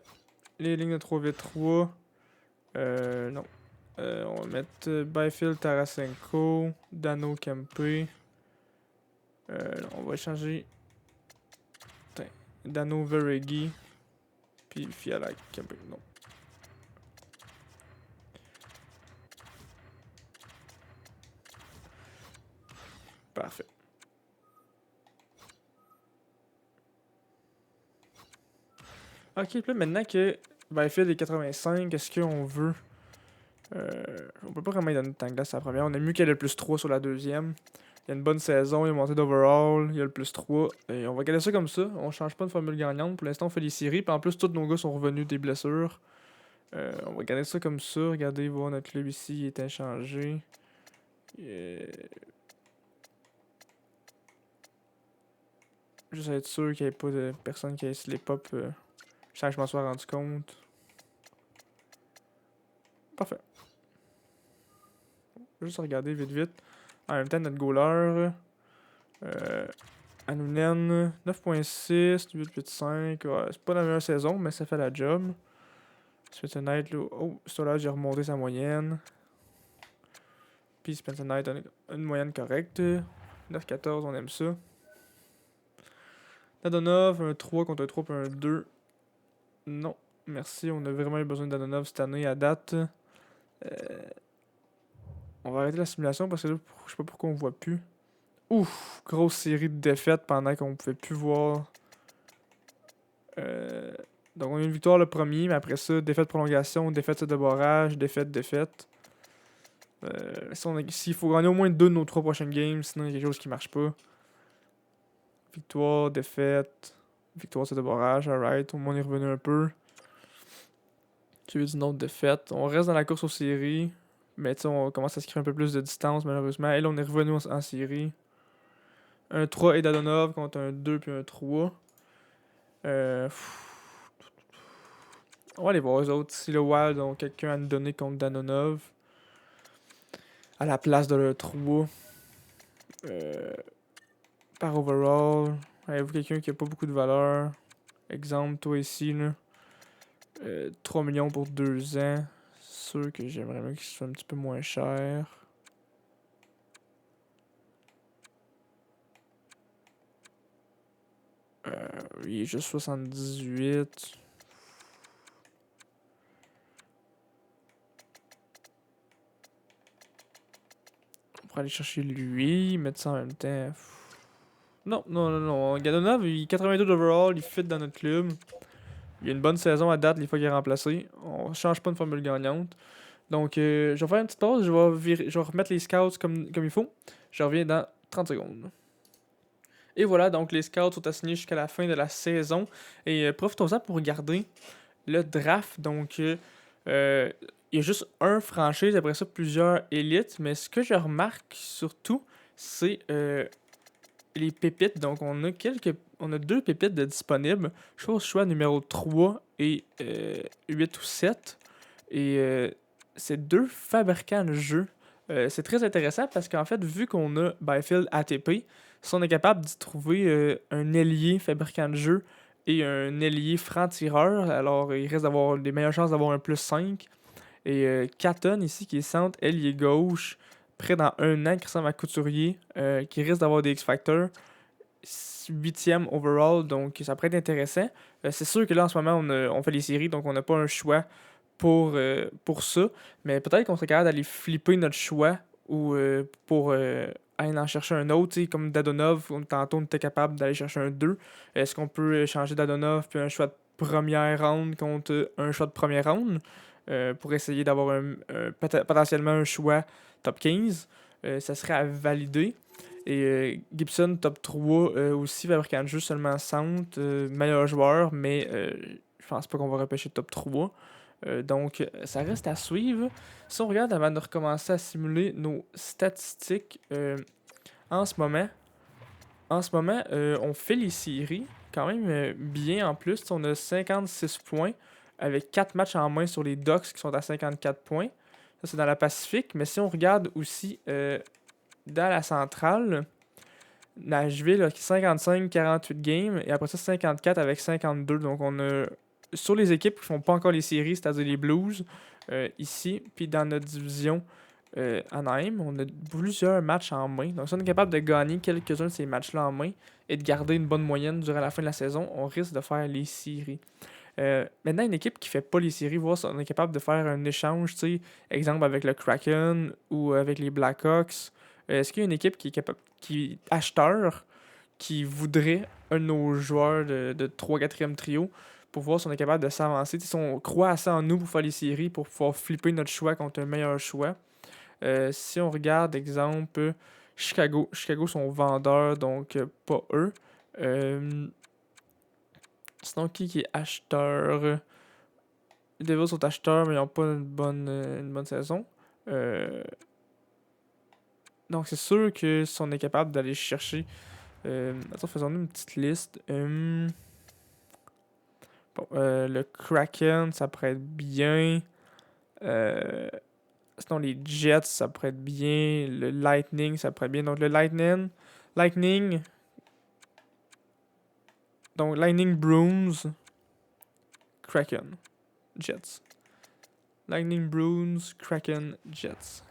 Les lignes de 3v3. Non. On va mettre Byfield, Tarasenko, Dano, Kempe. On va échanger Dano, Veregi, puis Fiala, Kempe. Non. Parfait. Ok, puis là, maintenant que Byfield est 85, est-ce qu'on veut... on peut pas vraiment lui donner de temps de glace à la première. On a mieux qu'elle ait le plus 3 sur la deuxième. Il y a une bonne saison, il est monté d'overall, il y a le plus 3. Et on va garder ça comme ça. On change pas de formule gagnante. Pour l'instant, on fait les séries. Puis en plus, tous nos gars sont revenus des blessures. On va garder ça comme ça. Regardez, voir notre club ici, il est inchangé. Juste être sûr qu'il n'y ait pas de personne qui ait slip up sans que je m'en sois rendu compte. Parfait. Juste regarder vite vite. En même temps, notre goaler. Anounen, 9.6, 8.5. Ouais, c'est pas la meilleure saison, mais ça fait la job. Spencer Knight, là. Oh, Stollage, j'ai remonté sa moyenne. Puis Spencer Knight a une moyenne correcte. 9.14, on aime ça. Dadonov, un 3 contre un 3 puis un 2. Non, merci, on a vraiment eu besoin de Dadonov cette année à date. On va arrêter la simulation parce que là, je sais pas pourquoi on voit plus. Ouf, grosse série de défaites pendant qu'on pouvait plus voir. Donc on a une victoire le premier, mais après ça, défaite prolongation, défaite de barrage, défaite. S'il faut gagner au moins 2 de nos 3 prochaines games, sinon il y a quelque chose qui marche pas. Victoire, défaite, victoire de barrage, alright, au moins on est revenu un peu. J'ai vu d'une autre défaite. On reste dans la course aux séries, mais on commence à se créer un peu plus de distance malheureusement. Et là on est revenu en série. Un 3 et Dadonov contre un 2 puis un 3. On va aller voir eux autres. Si le Wild ont quelqu'un à nous donner contre Dadonov à la place de leur 3. Par overall. Avez-vous quelqu'un qui a pas beaucoup de valeur? Exemple, toi ici, là. 3 millions pour 2 ans. C'est sûr que j'aimerais bien qu'il soit un petit peu moins cher. Il est juste 78. On pourrait aller chercher lui, mettre ça en même temps. Non. Gadonov, il est 82 d'overall, il fit dans notre club. Il a une bonne saison à date les fois qu'il est remplacé. On change pas de formule gagnante. Donc, je vais faire une petite pause. Je vais remettre les scouts comme il faut. Je reviens dans 30 secondes. Et voilà, donc les scouts sont assignés jusqu'à la fin de la saison. Et profitons-en pour regarder le draft. Donc, il y a juste un franchise, après ça plusieurs élites. Mais ce que je remarque surtout, c'est les pépites. Donc, on a 2 pépites de disponibles. Je pense choix numéro 3 et 8 ou 7. Et c'est 2 fabricants de jeux. C'est très intéressant parce qu'en fait, vu qu'on a Byfield ATP, si on est capable d'y trouver un ailier fabricant de jeux et un ailier franc-tireur, alors il risque d'avoir des meilleures chances d'avoir un plus 5. Et Catton ici, qui est centre ailier gauche, près dans 1 an, qui ressemble à Couturier, qui risque d'avoir des X-Factors. 8e overall, donc ça pourrait être intéressant. C'est sûr que là, en ce moment, on fait les séries, donc on n'a pas un choix pour ça. Mais peut-être qu'on serait capable d'aller flipper notre choix ou pour aller en chercher un autre. Comme Dadonov, tantôt on était capable d'aller chercher un 2. Est-ce qu'on peut changer Dadonov puis un choix de première round contre un choix de première round pour essayer d'avoir potentiellement un choix top 15? Ça serait à valider. Et Gibson top 3 aussi, fabricant de jeu seulement centre, meilleur joueur, mais je pense pas qu'on va repêcher top 3. Donc, ça reste à suivre. Si on regarde avant de recommencer à simuler nos statistiques en ce moment, on fait les séries quand même bien en plus. On a 56 points avec 4 matchs en main sur les Ducks qui sont à 54 points. Ça, c'est dans la Pacifique. Mais si on regarde aussi dans la centrale, Nashville a 55-48 games et après ça 54 avec 52. Donc on a sur les équipes qui font pas encore les séries, c'est-à-dire les Blues ici, puis dans notre division Anaheim, on a plusieurs matchs en main. Donc si on est capable de gagner quelques-uns de ces matchs-là en main et de garder une bonne moyenne durant la fin de la saison, on risque de faire les séries. Maintenant, une équipe qui fait pas les séries, voir si on est capable de faire un échange, tu sais, exemple avec le Kraken ou avec les Blackhawks. Est-ce qu'il y a une équipe qui est capable, qui acheteur, qui voudrait un de nos joueurs de 3-4e trio pour voir si on est capable de s'avancer? Si on croit assez en nous pour faire les séries, pour pouvoir flipper notre choix contre un meilleur choix. Si on regarde, exemple, Chicago. Chicago sont vendeurs, donc pas eux. Sinon, qui est acheteur? Les Devils sont acheteurs, mais ils n'ont pas une bonne saison. Donc, c'est sûr que si on est capable d'aller chercher. Attends, faisons-nous une petite liste. Bon, le Kraken, ça pourrait être bien. Sinon, les Jets, ça pourrait être bien. Le Lightning, ça pourrait être bien. Donc, le Lightning. Donc, Lightning, Bruins, Kraken, Jets. Lightning, Bruins, Kraken, Jets.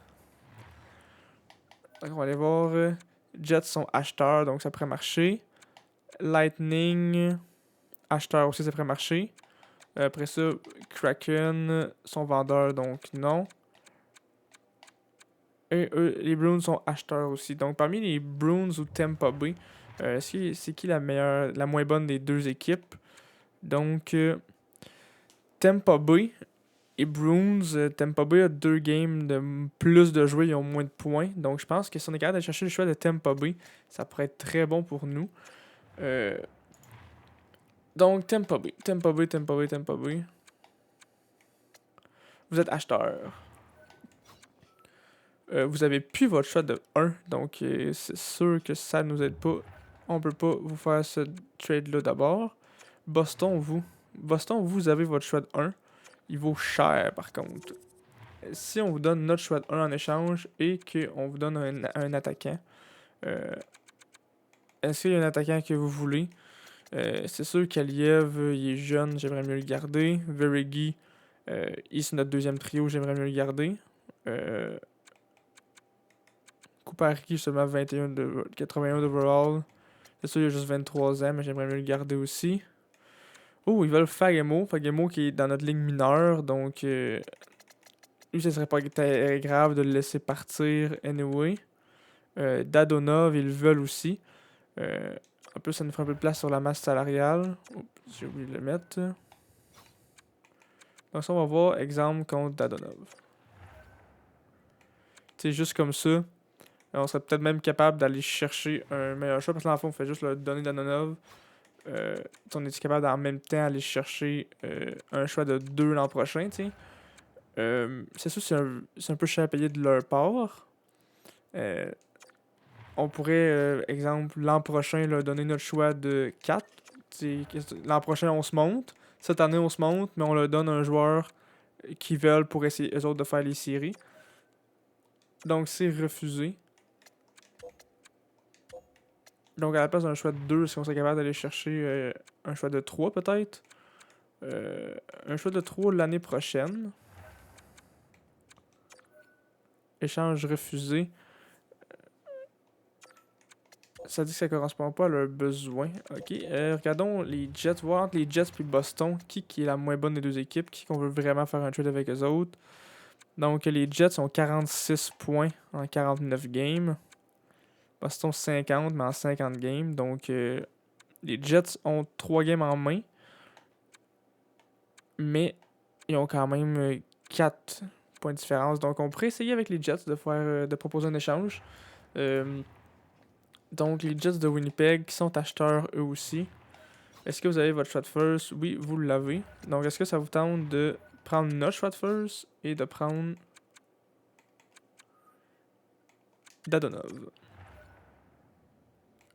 Donc, on va aller voir. Jets sont acheteurs, donc ça pourrait marcher. Lightning, acheteurs aussi, ça pourrait marcher. Après ça, Kraken sont vendeurs, donc non. Et eux, les Bruins sont acheteurs aussi. Donc, parmi les Bruins ou Tampa Bay, c'est qui la moins bonne des deux équipes? Donc, Tampa Bay et Bruins, Tampa Bay a 2 games de plus de jouer, ils ont moins de points. Donc, je pense que si on est capable de chercher le choix de Tampa Bay, ça pourrait être très bon pour nous. Donc, Tampa Bay. Vous êtes acheteur. Vous avez plus votre choix de 1. Donc, c'est sûr que ça nous aide pas. On peut pas vous faire ce trade-là d'abord. Boston, vous avez votre choix de 1. Il vaut cher, par contre. Si on vous donne notre choix de 1 en échange et qu'on vous donne un attaquant, est-ce qu'il y a un attaquant que vous voulez? C'est sûr qu'Aliev, il est jeune, j'aimerais mieux le garder. Verigi, il est sur notre deuxième trio, j'aimerais mieux le garder. Coupariki, seulement 81 d'overall. C'est sûr, il a juste 23 ans, mais j'aimerais mieux le garder aussi. Oh, ils veulent Fagemo. Fagemo qui est dans notre ligne mineure, donc lui, ce serait pas très grave de le laisser partir anyway. Dadonov, ils le veulent aussi. En plus, ça nous ferait un peu de place sur la masse salariale. Oups, j'ai oublié de le mettre. Donc ça, on va voir exemple contre Dadonov. C'est juste comme ça. On serait peut-être même capable d'aller chercher un meilleur choix. Parce que là, en fond, on fait juste le donner Dadonov. On est capable en même temps aller chercher un choix de 2 l'an prochain, tu sais. C'est sûr c'est un peu cher à payer de leur part. On pourrait, exemple, l'an prochain, leur donner notre choix de 4. L'an prochain, on se monte. Cette année, on se monte, mais on leur donne un joueur qui veulent pour essayer eux autres de faire les séries. Donc, c'est refusé. Donc, à la place d'un choix de 2, est-ce qu'on serait capable d'aller chercher un choix de 3 peut-être? Un choix de 3 l'année prochaine. Échange refusé. Ça dit que ça correspond pas à leurs besoins. Ok, regardons les Jets. Voir entre les Jets et Boston, qui est la moins bonne des deux équipes, qui qu'on veut vraiment faire un trade avec eux autres. Donc les Jets ont 46 points en 49 games. Boston 50, mais en 50 games. Donc les Jets ont 3 games en main. Mais ils ont quand même 4 points de différence. Donc on pourrait essayer avec les Jets de proposer un échange. Donc, les Jets de Winnipeg qui sont acheteurs eux aussi. Est-ce que vous avez votre shot first? Oui, vous l'avez. Donc, est-ce que ça vous tente de prendre notre shot first et de prendre Dadonov?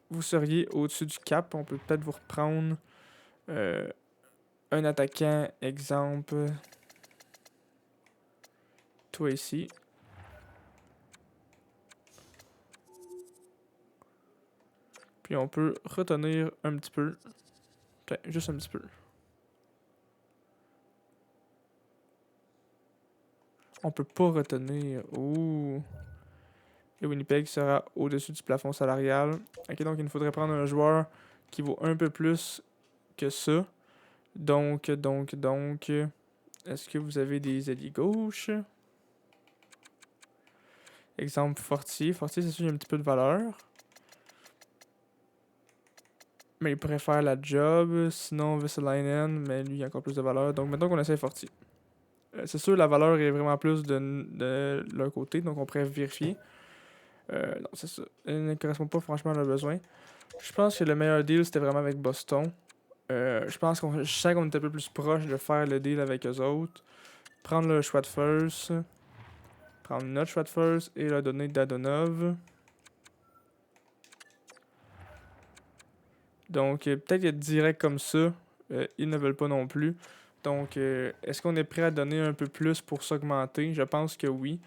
Vous seriez au-dessus du cap. On peut peut-être vous reprendre un attaquant, exemple. Toi ici. Puis on peut retenir un petit peu. Juste un petit peu. On peut pas retenir. Ouh. Et Winnipeg sera au-dessus du plafond salarial. Ok, donc il nous faudrait prendre un joueur qui vaut un peu plus que ça. Donc, est-ce que vous avez des alliés gauche? Exemple, Fortier. Fortier, c'est sûr, il y a un petit peu de valeur. Mais il pourrait faire la job. Sinon, Vesalainen, mais lui, il a encore plus de valeur. Donc, maintenant qu'on essaie Fortier. C'est sûr, la valeur est vraiment plus de leur côté, donc on pourrait vérifier. Non, c'est ça. Il ne correspond pas franchement à leurs besoins. Je pense que le meilleur deal, c'était vraiment avec Boston. Je sens qu'on était un peu plus proche de faire le deal avec eux autres. Prendre le choix de first. Prendre notre choix de first et leur donner Dadonov. Donc, peut-être que direct comme ça, ils ne veulent pas non plus. Donc, est-ce qu'on est prêt à donner un peu plus pour s'augmenter? Je pense que oui.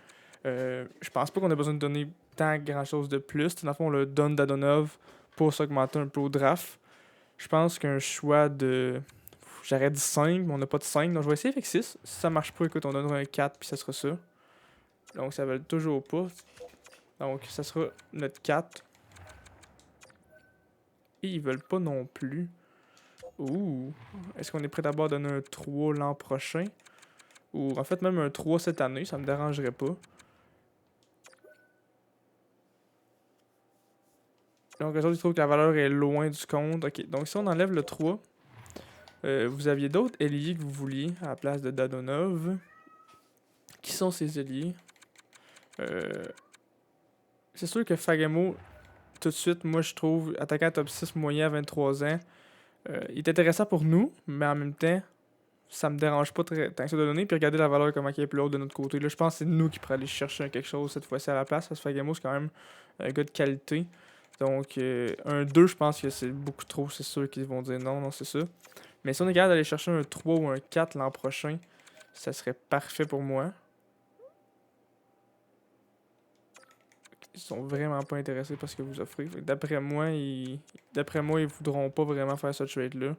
Je pense pas qu'on a besoin de donner tant grand chose de plus. Dans le fond, on le donne Dadonov pour s'augmenter un peu au draft. Je pense qu'un choix de. J'aurais dit 5, mais on n'a pas de 5. Donc, je vais essayer avec 6. Si ça marche pas, écoute, on donnera un 4, puis ça sera ça. Donc, ça veut toujours pas. Donc, ça sera notre 4. Et ils veulent pas non plus. Ouh. Est-ce qu'on est prêt d'abord à donner un 3 l'an prochain? Ou en fait même un 3 cette année, ça me dérangerait pas. Donc eux autres ils trouvent que la valeur est loin du compte. Ok, donc si on enlève le 3, vous aviez d'autres ailiers que vous vouliez à la place de Dadonov. Qui sont ces ailiers? C'est sûr que Fagemo, tout de suite, moi je trouve, attaquant top 6 moyen à 23 ans, il est intéressant pour nous, mais en même temps, ça me dérange pas tant que ça de donner. Puis regardez la valeur, comment elle est plus haute de notre côté. Là, je pense que c'est nous qui pourrions aller chercher quelque chose cette fois-ci à la place. Parce que Fagemo, c'est quand même un gars de qualité. Donc, un 2, je pense que c'est beaucoup trop. C'est sûr qu'ils vont dire non, non, c'est ça. Mais si on est capable d'aller chercher un 3 ou un 4 l'an prochain, ça serait parfait pour moi. Ils sont vraiment pas intéressés par ce que vous offrez. D'après moi, ils voudront pas vraiment faire ce trade-là.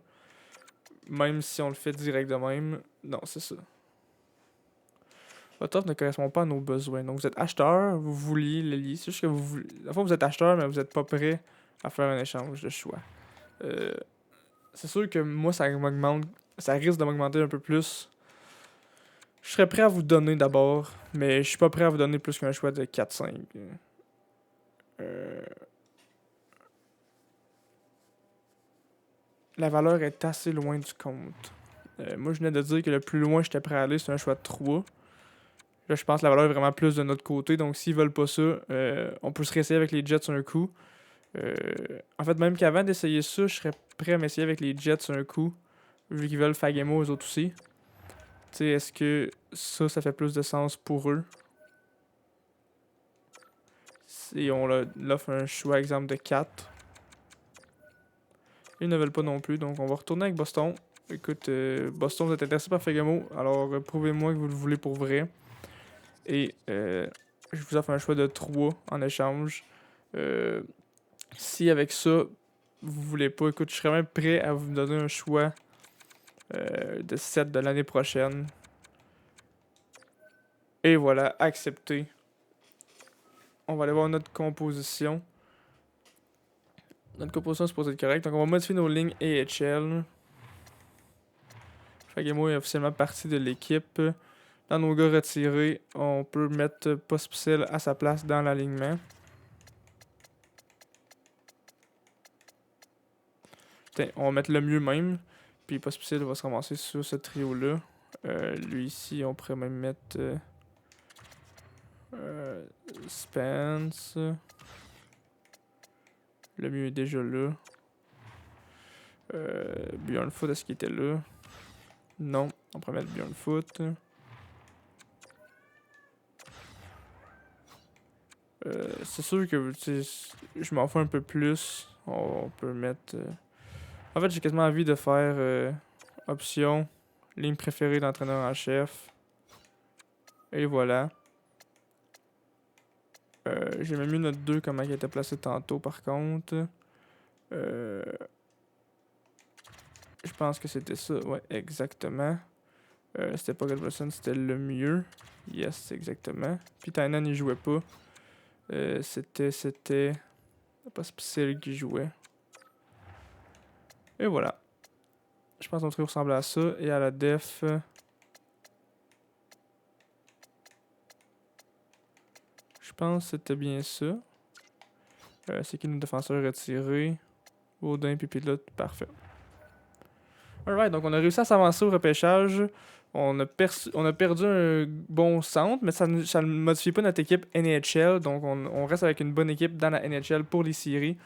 Même si on le fait direct de même. Non, c'est ça. Votre offre ne correspond pas à nos besoins. Donc vous êtes acheteur, vous vouliez le lier. C'est juste que vous voulez. La fois vous êtes acheteur, mais vous n'êtes pas prêt à faire un échange de choix. C'est sûr que moi, ça m'augmente. Ça risque de m'augmenter un peu plus. Je serais prêt à vous donner d'abord, mais je suis pas prêt à vous donner plus qu'un choix de 4-5. La valeur est assez loin du compte. Moi, je venais de dire que le plus loin j'étais prêt à aller, c'est un choix de 3. Là, je pense que la valeur est vraiment plus de notre côté. Donc, s'ils veulent pas ça, on peut se réessayer avec les Jets un coup. En fait, même qu'avant d'essayer ça, je serais prêt à m'essayer avec les Jets un coup. Vu qu'ils veulent Fagemo, eux autres aussi. Tu sais, est-ce que ça fait plus de sens pour eux? Si on leur offre un choix, exemple, de 4. Ils ne veulent pas non plus, donc on va retourner avec Boston. Écoute, Boston, vous êtes intéressé par Fagemo, alors prouvez-moi que vous le voulez pour vrai. Et je vous offre un choix de 3 en échange. Si avec ça, vous voulez pas, écoute, je serais même prêt à vous donner un choix de 7 de l'année prochaine. Et voilà, accepté. On va aller voir notre composition. Notre composition est supposée être correcte. Donc on va modifier nos lignes AHL. Fagemo est officiellement partie de l'équipe. Dans nos gars retirés, on peut mettre Pospisil à sa place dans l'alignement. On va mettre le mieux même. Puis Pospisil va se ramasser sur ce trio-là. Lui ici, on pourrait même mettre Spence. Le mieux est déjà là. Bjornfoot, est-ce qu'il était là? Non, on pourrait mettre Bjornfoot. C'est sûr que je m'en fous un peu plus. On peut mettre. En fait, j'ai quasiment envie de faire option, ligne préférée d'entraîneur en chef. Et voilà. J'ai même mis notre 2 comment il était placé tantôt par contre. Je pense que c'était ça. Ouais, exactement. C'était pas Goldberson, c'était le mieux. Yes, exactement. Puis Tainan, il jouait pas. C'était pas Spécial qui jouait. Et voilà. Je pense qu'on trio ressemble à ça. Et à la def. Je pense que c'était bien ça. C'est qui nos défenseurs retirés? Baudin puis Pilote. Parfait. Alright, donc on a réussi à s'avancer au repêchage. On a perdu un bon centre, mais ça ne modifie pas notre équipe NHL. Donc, on reste avec une bonne équipe dans la NHL pour les séries.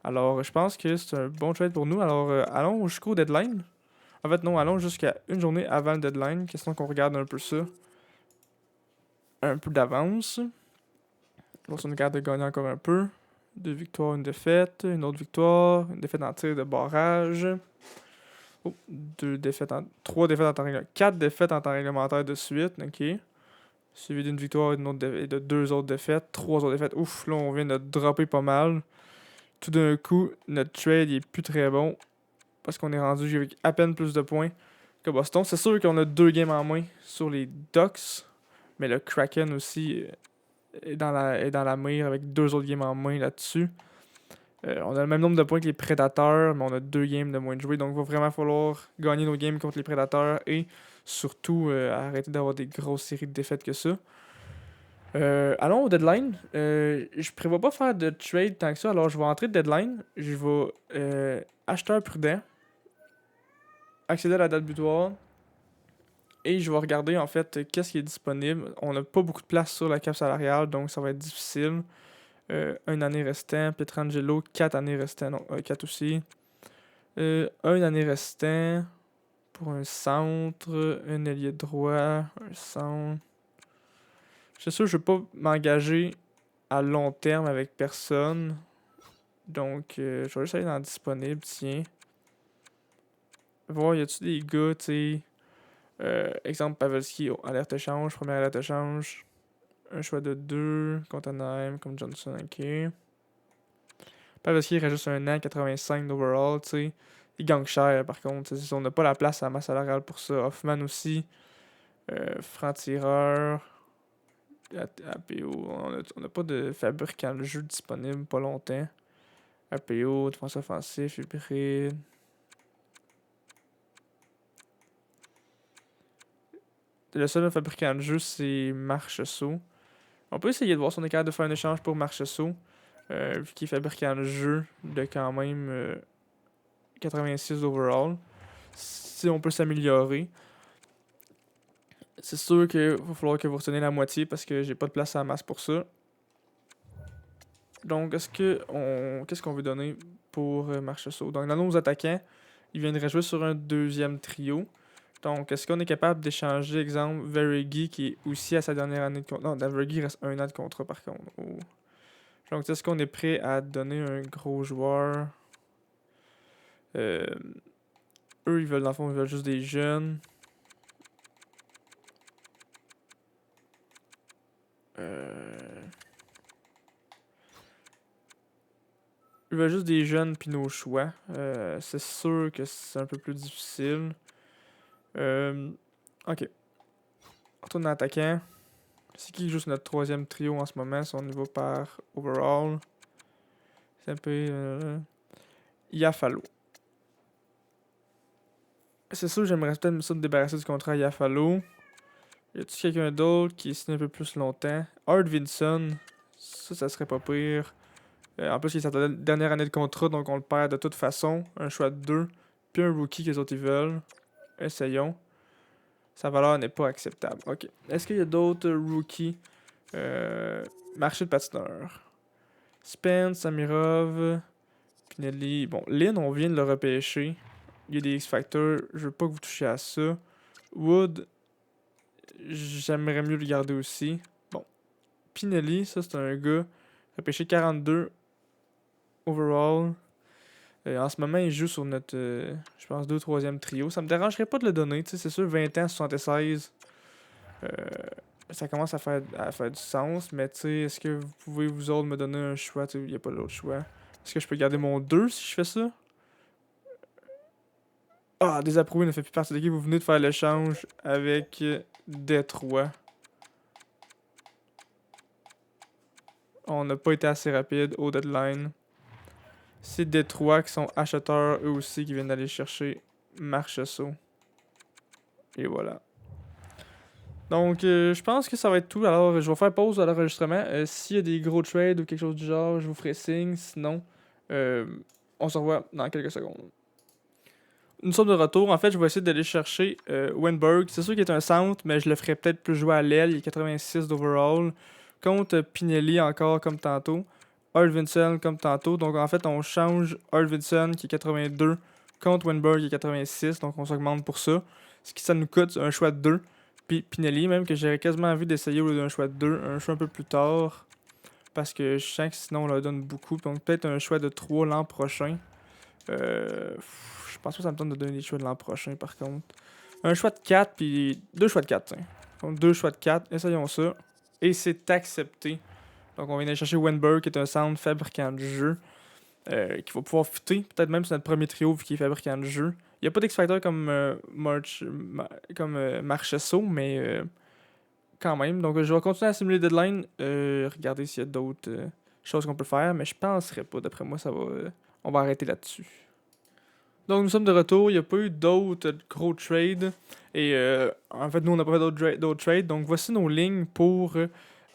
Alors, je pense que c'est un bon trade pour nous. Alors, allons jusqu'au deadline. En fait, non, allons jusqu'à une journée avant le deadline. Question qu'on regarde un peu ça. Un peu d'avance. On se regarde de gagner encore un peu. 2 victoires, une défaite. Une autre victoire. Une défaite en tir de barrage. Oh, 3 défaites en temps réglementaire. 4 défaites en temps réglementaire de suite. Ok. Suivi d'une victoire et de 2 autres défaites. 3 autres défaites. Ouf, là, on vient de dropper pas mal. Tout d'un coup, notre trade il est plus très bon. Parce qu'on est rendu avec à peine plus de points que Boston. C'est sûr qu'on a 2 games en main sur les Ducks. Mais le Kraken aussi est dans la mire avec 2 autres games en main là-dessus. On a le même nombre de points que les Prédateurs, mais on a 2 games de moins de jouer. Donc il va vraiment falloir gagner nos games contre les Prédateurs et surtout arrêter d'avoir des grosses séries de défaites que ça. Allons au deadline. Je prévois pas faire de trade tant que ça, alors je vais entrer de deadline. Je vais acheteur prudent, accéder à la date butoir. Et je vais regarder en fait qu'est-ce qui est disponible. On n'a pas beaucoup de place sur la cap salariale, donc ça va être difficile. Une année restant, Pietrangelo, 4 années restant, non, 4 aussi. Une année restant pour un centre, un ailier droit, un centre. C'est sûr, je ne vais pas m'engager à long terme avec personne. Donc, je vais juste aller dans disponible, tiens. Voir, y a-tu des gars, tu sais. Exemple, Pavelski, alerte échange, première alerte échange. Un choix de 2 contre Anaheim, comme Johnson, ok. Pavelski, il reste juste un an, 85 d'overall, tu sais. Il gagne cher, par contre. On n'a pas la place à la masse salariale pour ça. Hoffman aussi. Franc-tireur. APO. On n'a pas de fabricant de jeu disponible, pas longtemps. APO, défense offensif, hybride. Le seul fabricant de jeu, c'est Marchessault. On peut essayer de voir si on est capable de faire un échange pour Marchessault. Vu qu'il est fabricant de jeu de quand même 86 overall. Si on peut s'améliorer. C'est sûr qu'il va falloir que vous reteniez la moitié parce que j'ai pas de place à la masse pour ça. Donc, qu'est-ce qu'on veut donner pour Marchessault? Donc, dans nos attaquants, il viendrait jouer sur un deuxième trio. Donc, est-ce qu'on est capable d'échanger, exemple, Verigi qui est aussi à sa dernière année de contrat? Non, dans Verigi, il reste un an de contrat par contre. Oh. Donc, est-ce qu'on est prêt à donner un gros joueur? Eux, ils veulent, dans le fond, ils veulent juste des jeunes. Ils veulent juste des jeunes puis nos choix. C'est sûr que c'est un peu plus difficile. Ok. On retourne en attaquant. C'est qui joue sur notre troisième trio en ce moment, si on y va par overall? C'est un peu... Iafalo. C'est sûr, j'aimerais peut-être me débarrasser du contrat Iafalo. Y a-t-il quelqu'un d'autre qui est signé un peu plus longtemps? Vinson. Ça serait pas pire. En plus, il est sa dernière année de contrat, donc on le perd de toute façon. Un choix de 2. Puis un rookie que les autres ils veulent. Essayons. Sa valeur n'est pas acceptable. Ok. Est-ce qu'il y a d'autres rookies? Marché de patineur. Spence, Samirov, Pinelli. Bon, Lynn, on vient de le repêcher. Il y a des X-Factors. Je veux pas que vous touchiez à ça. Wood, j'aimerais mieux le garder aussi. Bon. Pinelli, ça c'est un gars. Repêché 42 overall. En ce moment, il joue sur notre, je pense, 2-3e trio. Ça me dérangerait pas de le donner. C'est sûr, 20 ans, 76. Ça commence à faire du sens. Mais est-ce que vous pouvez vous autres me donner un choix? Il n'y a pas d'autre choix. Est-ce que je peux garder mon 2 si je fais ça? Ah, désapprouvé ne fait plus partie de l'équipe. Vous venez de faire l'échange avec Détroit. On n'a pas été assez rapide au deadline. C'est Détroit qui sont acheteurs eux aussi qui viennent d'aller chercher Marchessault. Et voilà. Donc, je pense que ça va être tout. Alors, je vais faire pause à l'enregistrement. S'il y a des gros trades ou quelque chose du genre, je vous ferai signe. Sinon, on se revoit dans quelques secondes. nous sommes de retour. En fait, je vais essayer d'aller chercher Wenberg. C'est sûr qu'il est un centre, mais je le ferais peut-être plus jouer à l'aile. Il est 86 d'overall. Contre Pinelli encore comme tantôt. Arvidsson comme tantôt. Donc en fait, on change Arvidsson qui est 82 contre Wenberg qui est 86. Donc on s'augmente pour ça. Ce qui ça nous coûte un choix de 2. Puis Pinelli, même que j'aurais quasiment envie d'essayer au lieu d'un choix de 2. Un choix un peu plus tard. Parce que je sens que sinon on leur donne beaucoup. Donc peut-être un choix de 3 l'an prochain. Je pense pas que ça me tente de donner des choix de l'an prochain par contre. Un choix de 4 puis 2 choix de 4. Tiens. Donc 2 choix de 4. Essayons ça. Et c'est accepté. Donc on vient d'aller chercher Wenberg qui est un sound fabricant de jeu. Qui va pouvoir fitter. Peut-être même sur notre premier trio vu qu'il est fabricant de jeu. Il n'y a pas d'X-Factor comme, Marchesso, mais quand même. Donc je vais continuer à simuler Deadline. Regarder s'il y a d'autres choses qu'on peut faire. Mais je penserais pas. D'après moi, ça va. On va arrêter là-dessus. Donc nous sommes de retour. Il n'y a pas eu d'autres gros trades. Et en fait, nous, on n'a pas fait d'autres trades. Donc voici nos lignes pour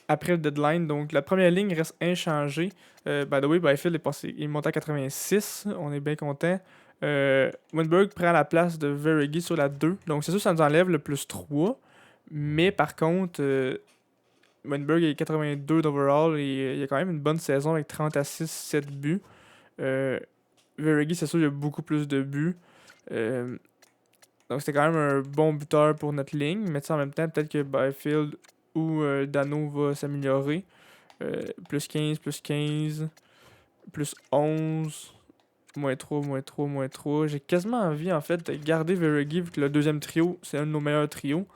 après le deadline. Donc la première ligne reste inchangée. By the way, Byfield il est monté à 86. On est bien content. Wenberg prend la place de Veregi sur la 2. Donc c'est sûr que ça nous enlève le plus 3. Mais par contre, Wenberg est 82 d'overall et il a quand même une bonne saison avec 30 assists, 7 buts. Veregi, c'est sûr, il y a beaucoup plus de buts. Donc c'était quand même un bon buteur pour notre ligne. Mais en même temps, peut-être que Byfield ou Dano va s'améliorer. Plus 15, plus 15, plus 11, moins 3, moins 3, moins 3. J'ai quasiment envie en fait de garder Veregi vu que le deuxième trio, c'est un de nos meilleurs trios.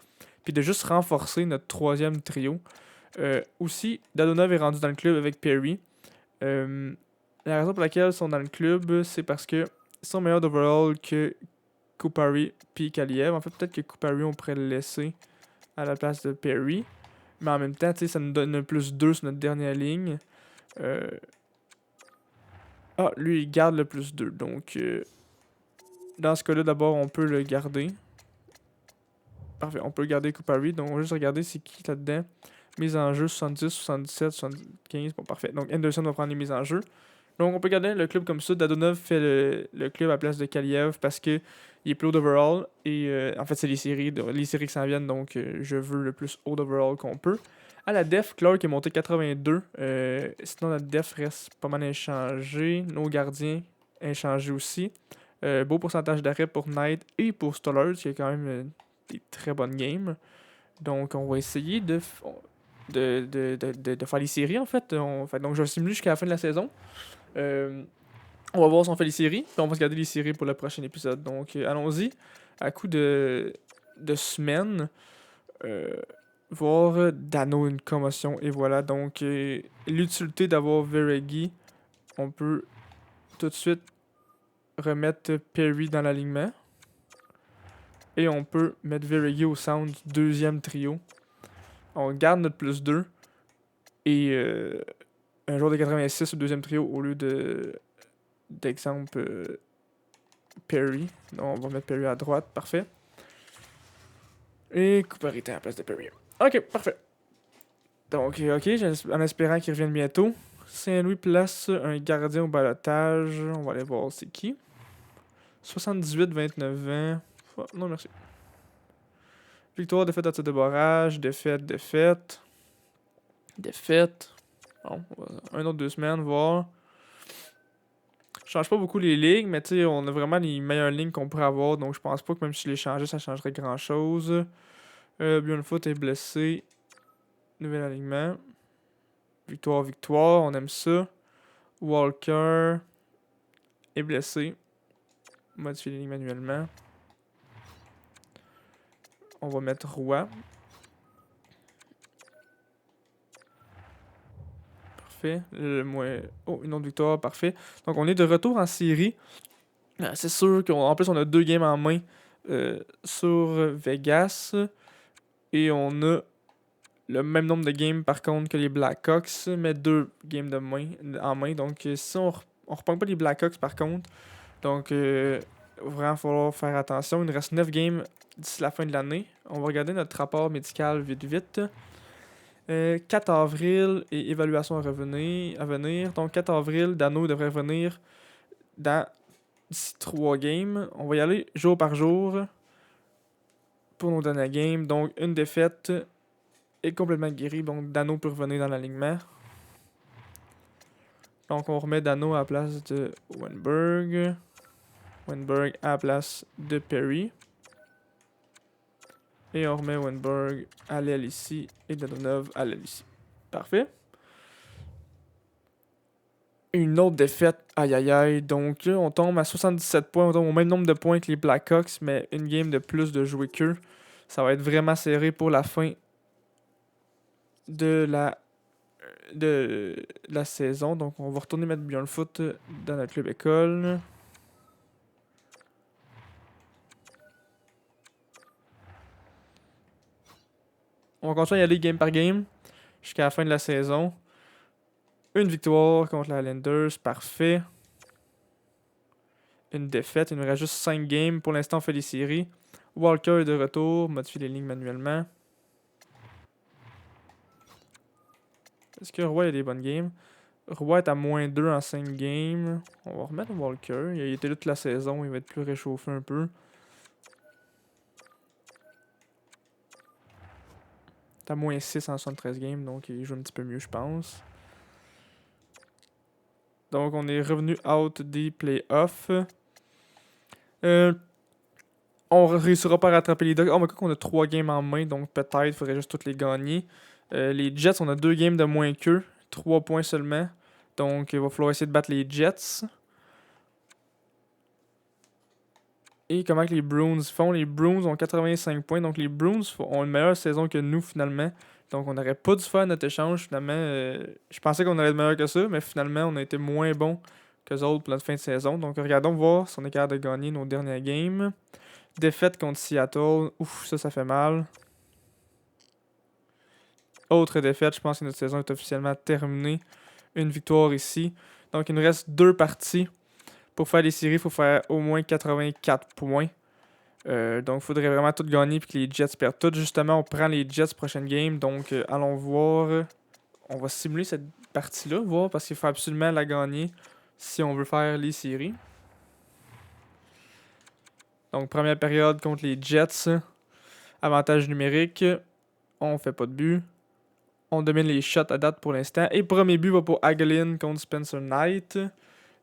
Puis de juste renforcer notre troisième trio. Aussi, Dadonov est rendu dans le club avec Perry. La raison pour laquelle ils sont dans le club, c'est parce que ils sont meilleurs d'overall que Kupari puis Kaliev. En fait, peut-être que Kupari, on pourrait le laisser à la place de Perry. Mais en même temps, ça nous donne un plus 2 sur notre dernière ligne. Lui, il garde le plus 2. Donc, dans ce cas-là, d'abord, on peut le garder. Parfait, on peut garder Kupari. Donc, on va juste regarder c'est qui là-dedans. Mise en jeu 70, 77, 75. Bon, parfait. Donc, Anderson va prendre les mises en jeu. Donc, on peut garder le club comme ça. Dadonov fait le club à la place de Kaliev parce que il est plus haut d'overall. Et en fait, c'est les séries qui s'en viennent. Donc, je veux le plus haut d'overall qu'on peut. À la def, Clark est monté 82. Sinon, la def reste pas mal inchangée. Nos gardiens inchangés aussi. Beau pourcentage d'arrêt pour Knight et pour Stollers, qui a quand même des très bonnes games. Donc, on va essayer de faire les séries, en fait. Donc, je vais simuler jusqu'à la fin de la saison. On va voir si on fait les séries. Puis on va se garder les séries pour le prochain épisode. Donc, allons-y. À coup de semaine. Voir Dano une commotion. Et voilà. Donc, l'utilité d'avoir Veregi. On peut tout de suite remettre Perry dans l'alignement. Et on peut mettre Veregi au centre du deuxième trio. On garde notre plus 2. Et un joueur de 86 au deuxième trio au lieu d'exemple Perry. Donc on va mettre Perry à droite. Parfait. Et Couperité à la place de Perry. Ok, parfait. Donc, ok, en espérant qu'il revienne bientôt. Saint-Louis place un gardien au balotage. On va aller voir c'est qui. 78-29 ans. Oh, non, merci. Victoire, défaite à tir de barrage. Défaite. Bon, un autre 2 semaines, voir. Je change pas beaucoup les ligues, mais tu sais, on a vraiment les meilleures lignes qu'on pourrait avoir. Donc, je pense pas que même si je les changeais, ça changerait grand chose. Bjornfoot est blessé. Nouvel alignement. Victoire, on aime ça. Walker est blessé. Modifier les lignes manuellement. On va mettre Roy. Parfait. Oh, une autre victoire, parfait. Donc on est de retour en série. C'est sûr qu'en plus on a 2 games en main sur Vegas. Et on a le même nombre de games par contre que les Blackhawks, mais 2 games en main. Donc si on reprend pas les Blackhawks par contre. Donc vraiment falloir faire attention. Il nous reste 9 games d'ici la fin de l'année. On va regarder notre rapport médical vite. 4 avril et évaluation à venir. Donc 4 avril, Dano devrait revenir dans d'ici 3 games. On va y aller jour par jour pour nos dernières games. Donc, une défaite est complètement guérie. Donc, Dano peut revenir dans l'alignement. Donc, on remet Dano à la place de Wenberg. Wenberg à la place de Perry. Et on remet Wenberg à l'aile ici et Dadonov à l'aile ici. Parfait. Une autre défaite, aïe aïe aïe. Donc là, on tombe à 77 points. On tombe au même nombre de points que les Blackhawks, mais une game de plus de jouer qu'eux. Ça va être vraiment serré pour la fin de la saison. Donc on va retourner mettre Beyond Foot dans notre club école. On va continuer à y aller game par game jusqu'à la fin de la saison. Une victoire contre la Islanders, parfait. Une défaite, il nous reste juste 5 games. Pour l'instant, on fait les séries. Walker est de retour, modifie les lignes manuellement. Est-ce que Roy a des bonnes games? Roy est à -2 en 5 games. On va remettre Walker. Il a été là toute la saison, il va être plus réchauffé un peu. Il est à -6 en 73 games, donc il joue un petit peu mieux, je pense. Donc on est revenu out des playoffs. On réussira pas à rattraper les Ducks. Oh, mais quoi qu'on a 3 games en main, donc peut-être il faudrait juste toutes les gagner. Les Jets, on a 2 games de moins qu'eux. 3 points seulement. Donc il va falloir essayer de battre les Jets. Et comment que les Bruins font? Les Bruins ont 85 points. Donc les Bruins ont une meilleure saison que nous finalement. Donc on n'aurait pas dû faire notre échange finalement. Je pensais qu'on allait être meilleur que ça, mais finalement on a été moins bon que les autres pour notre fin de saison. Donc regardons voir si on est capable de gagner nos dernières games. Défaite contre Seattle. Ouf, ça fait mal. Autre défaite, je pense que notre saison est officiellement terminée. Une victoire ici. Donc il nous reste 2 parties. Pour faire les séries, il faut faire au moins 84 points. Donc il faudrait vraiment tout gagner puis que les Jets perdent tout. Justement, on prend les Jets prochaine game. Donc allons voir. On va simuler cette partie-là, voir, parce qu'il faut absolument la gagner si on veut faire les séries. Donc première période contre les Jets. Avantage numérique. On fait pas de but. On domine les shots à date pour l'instant. Et premier but va pour Hagelin contre Spencer Knight.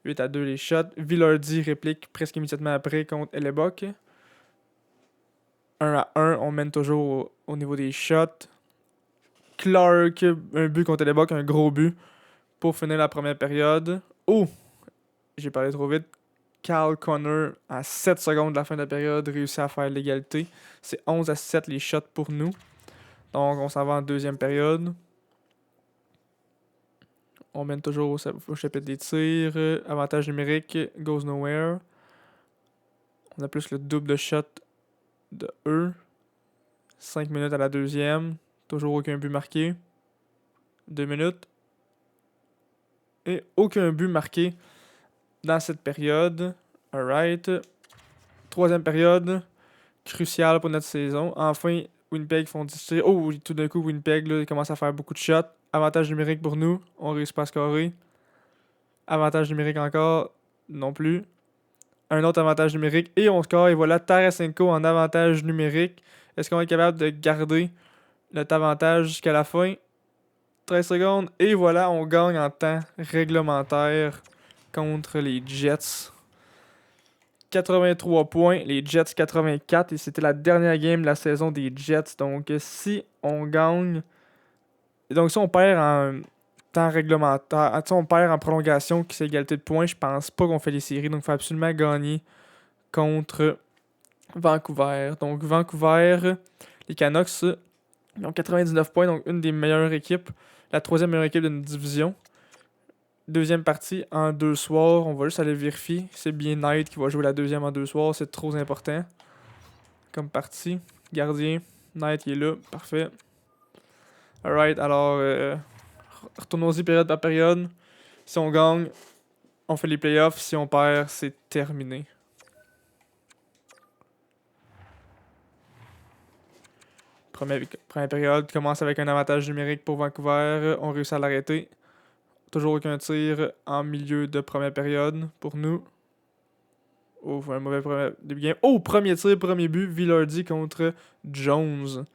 8-2 les shots. Villardi réplique presque immédiatement après contre Hellebuck. 1-1, on mène toujours au niveau des shots. Clark, un but contre Hellebuck, un gros but pour finir la première période. Oh! J'ai parlé trop vite. Kyle Connor, à 7 secondes de la fin de la période, réussit à faire l'égalité. C'est 11-7 les shots pour nous. Donc on s'en va en deuxième période. On mène toujours au chapitre des tirs. Avantage numérique, goes nowhere. On a plus le double de shot de eux. 5 minutes à la deuxième. Toujours aucun but marqué. 2 minutes. Et aucun but marqué dans cette période. Alright. Troisième période. Cruciale pour notre saison. Enfin, Winnipeg font 10 tirs. Oh, tout d'un coup, Winnipeg là, commence à faire beaucoup de shots. Avantage numérique pour nous. On réussit pas à scorer. Avantage numérique encore. Non plus. Un autre avantage numérique. Et on score. Et voilà, Tarasenko en avantage numérique. Est-ce qu'on va être capable de garder notre avantage jusqu'à la fin? 13 secondes. Et voilà, on gagne en temps réglementaire contre les Jets. 83 points, les Jets 84. Et c'était la dernière game de la saison des Jets. Donc si on gagne... Donc si on perd en temps réglementaire, si on perd en prolongation, qui c'est égalité de points, je pense pas qu'on fait les séries. Donc il faut absolument gagner contre Vancouver. Donc Vancouver, les Canucks, ils ont 99 points, donc une des meilleures équipes. La troisième meilleure équipe de notre division. Deuxième partie en 2 soirs. On va juste aller vérifier. C'est bien Knight qui va jouer la deuxième en 2 soirs. C'est trop important. Comme partie. Gardien. Knight qui est là. Parfait. Alright, alors retournons-y période par période. Si on gagne, on fait les playoffs. Si on perd, c'est terminé. Première période commence avec un avantage numérique pour Vancouver. On réussit à l'arrêter. Toujours aucun tir en milieu de première période pour nous. Oh, un mauvais premier début de game. Oh, premier tir, premier but, Villardi contre Jones.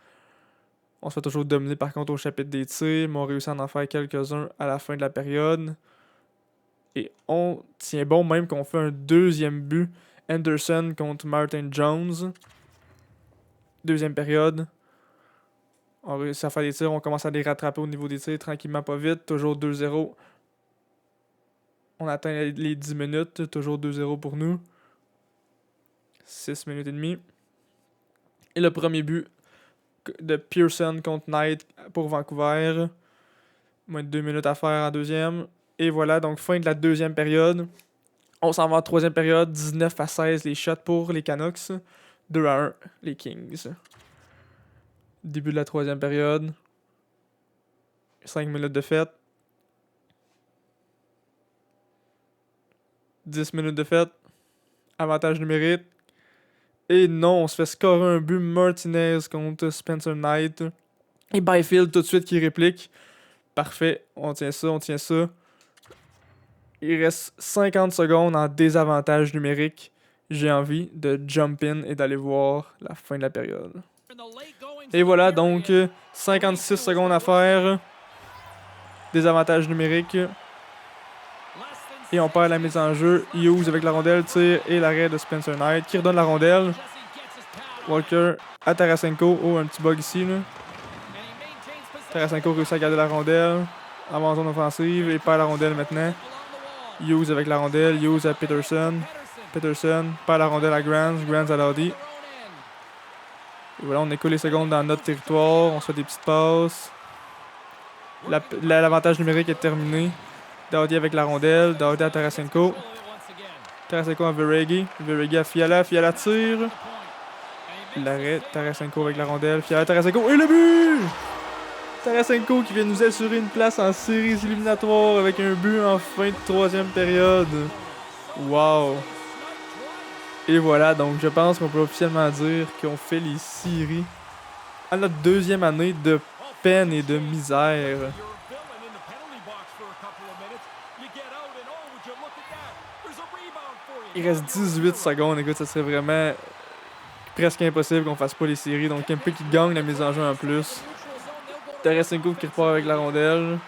On se fait toujours dominer par contre au chapitre des tirs, mais on réussit à en faire quelques-uns à la fin de la période. Et on tient bon même qu'on fait un deuxième but. Anderson contre Martin Jones. Deuxième période. On réussit à faire des tirs, on commence à les rattraper au niveau des tirs tranquillement, pas vite. Toujours 2-0. On atteint les 10 minutes, toujours 2-0 pour nous. 6 minutes et demie. Et le premier but de Pearson contre Knight pour Vancouver. Moins de 2 minutes à faire en deuxième. Et voilà, donc fin de la deuxième période. On s'en va en troisième période. 19-16 les shots pour les Canucks. 2-1 les Kings. Début de la troisième période. 5 minutes de fête. 10 minutes de fête. Avantage numérique. Et non, on se fait scorer un but Martinez contre Spencer Knight. Et Byfield tout de suite qui réplique. Parfait, on tient ça, on tient ça. Il reste 50 secondes en désavantage numérique. J'ai envie de jump in et d'aller voir la fin de la période. Et voilà, donc 56 secondes à faire. Désavantage numérique. Et on perd la mise en jeu. Hughes avec la rondelle, tire et l'arrêt de Spencer Knight qui redonne la rondelle. Walker à Tarasenko. Oh, un petit bug ici. Là. Tarasenko réussit à garder la rondelle. En zone offensive et perd la rondelle maintenant. Hughes avec la rondelle. Hughes à Peterson. Peterson perd la rondelle à Grants. Grants à Laudy. Et voilà, on écoule les secondes dans notre territoire. On se fait des petites passes. L'avantage numérique est terminé. Doughty avec la rondelle. Doughty à Tarasenko. Tarasenko à Veregi. Veregi à Fiala. Fiala tire. L'arrêt. Tarasenko avec la rondelle. Fiala Tarasenko. Et le but! Tarasenko qui vient nous assurer une place en séries éliminatoires avec un but en fin de troisième période. Wow! Et voilà, donc je pense qu'on peut officiellement dire qu'on fait les séries à notre deuxième année de peine et de misère. Il reste 18 secondes, écoute, ça serait vraiment presque impossible qu'on fasse pas les séries. Donc un peu qui gagne la mise en jeu en plus. Tarasenko qui repart avec la rondelle.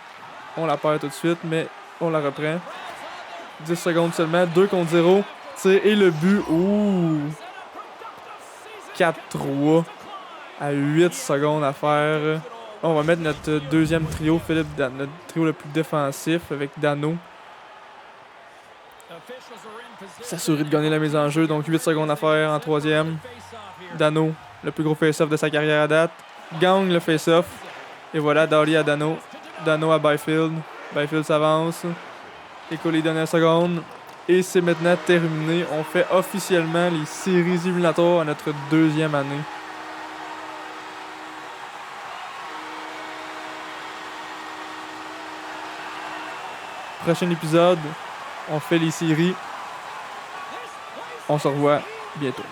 On la perd tout de suite, mais on la reprend. 10 secondes seulement, 2 contre 0. Tir et le but. Ouh! 4-3 à 8 secondes à faire. On va mettre notre deuxième trio, Philippe, notre trio le plus défensif avec Dano. S'assurer de gagner la mise en jeu, donc 8 secondes à faire en troisième. Dano, le plus gros face-off de sa carrière à date, gagne le face-off. Et voilà, Doughty à Dano. Dano à Byfield. Byfield s'avance. Écoule les dernières secondes. Et c'est maintenant terminé. On fait officiellement les séries éliminatoires à notre deuxième année. Prochain épisode, on fait les séries. On se revoit bientôt.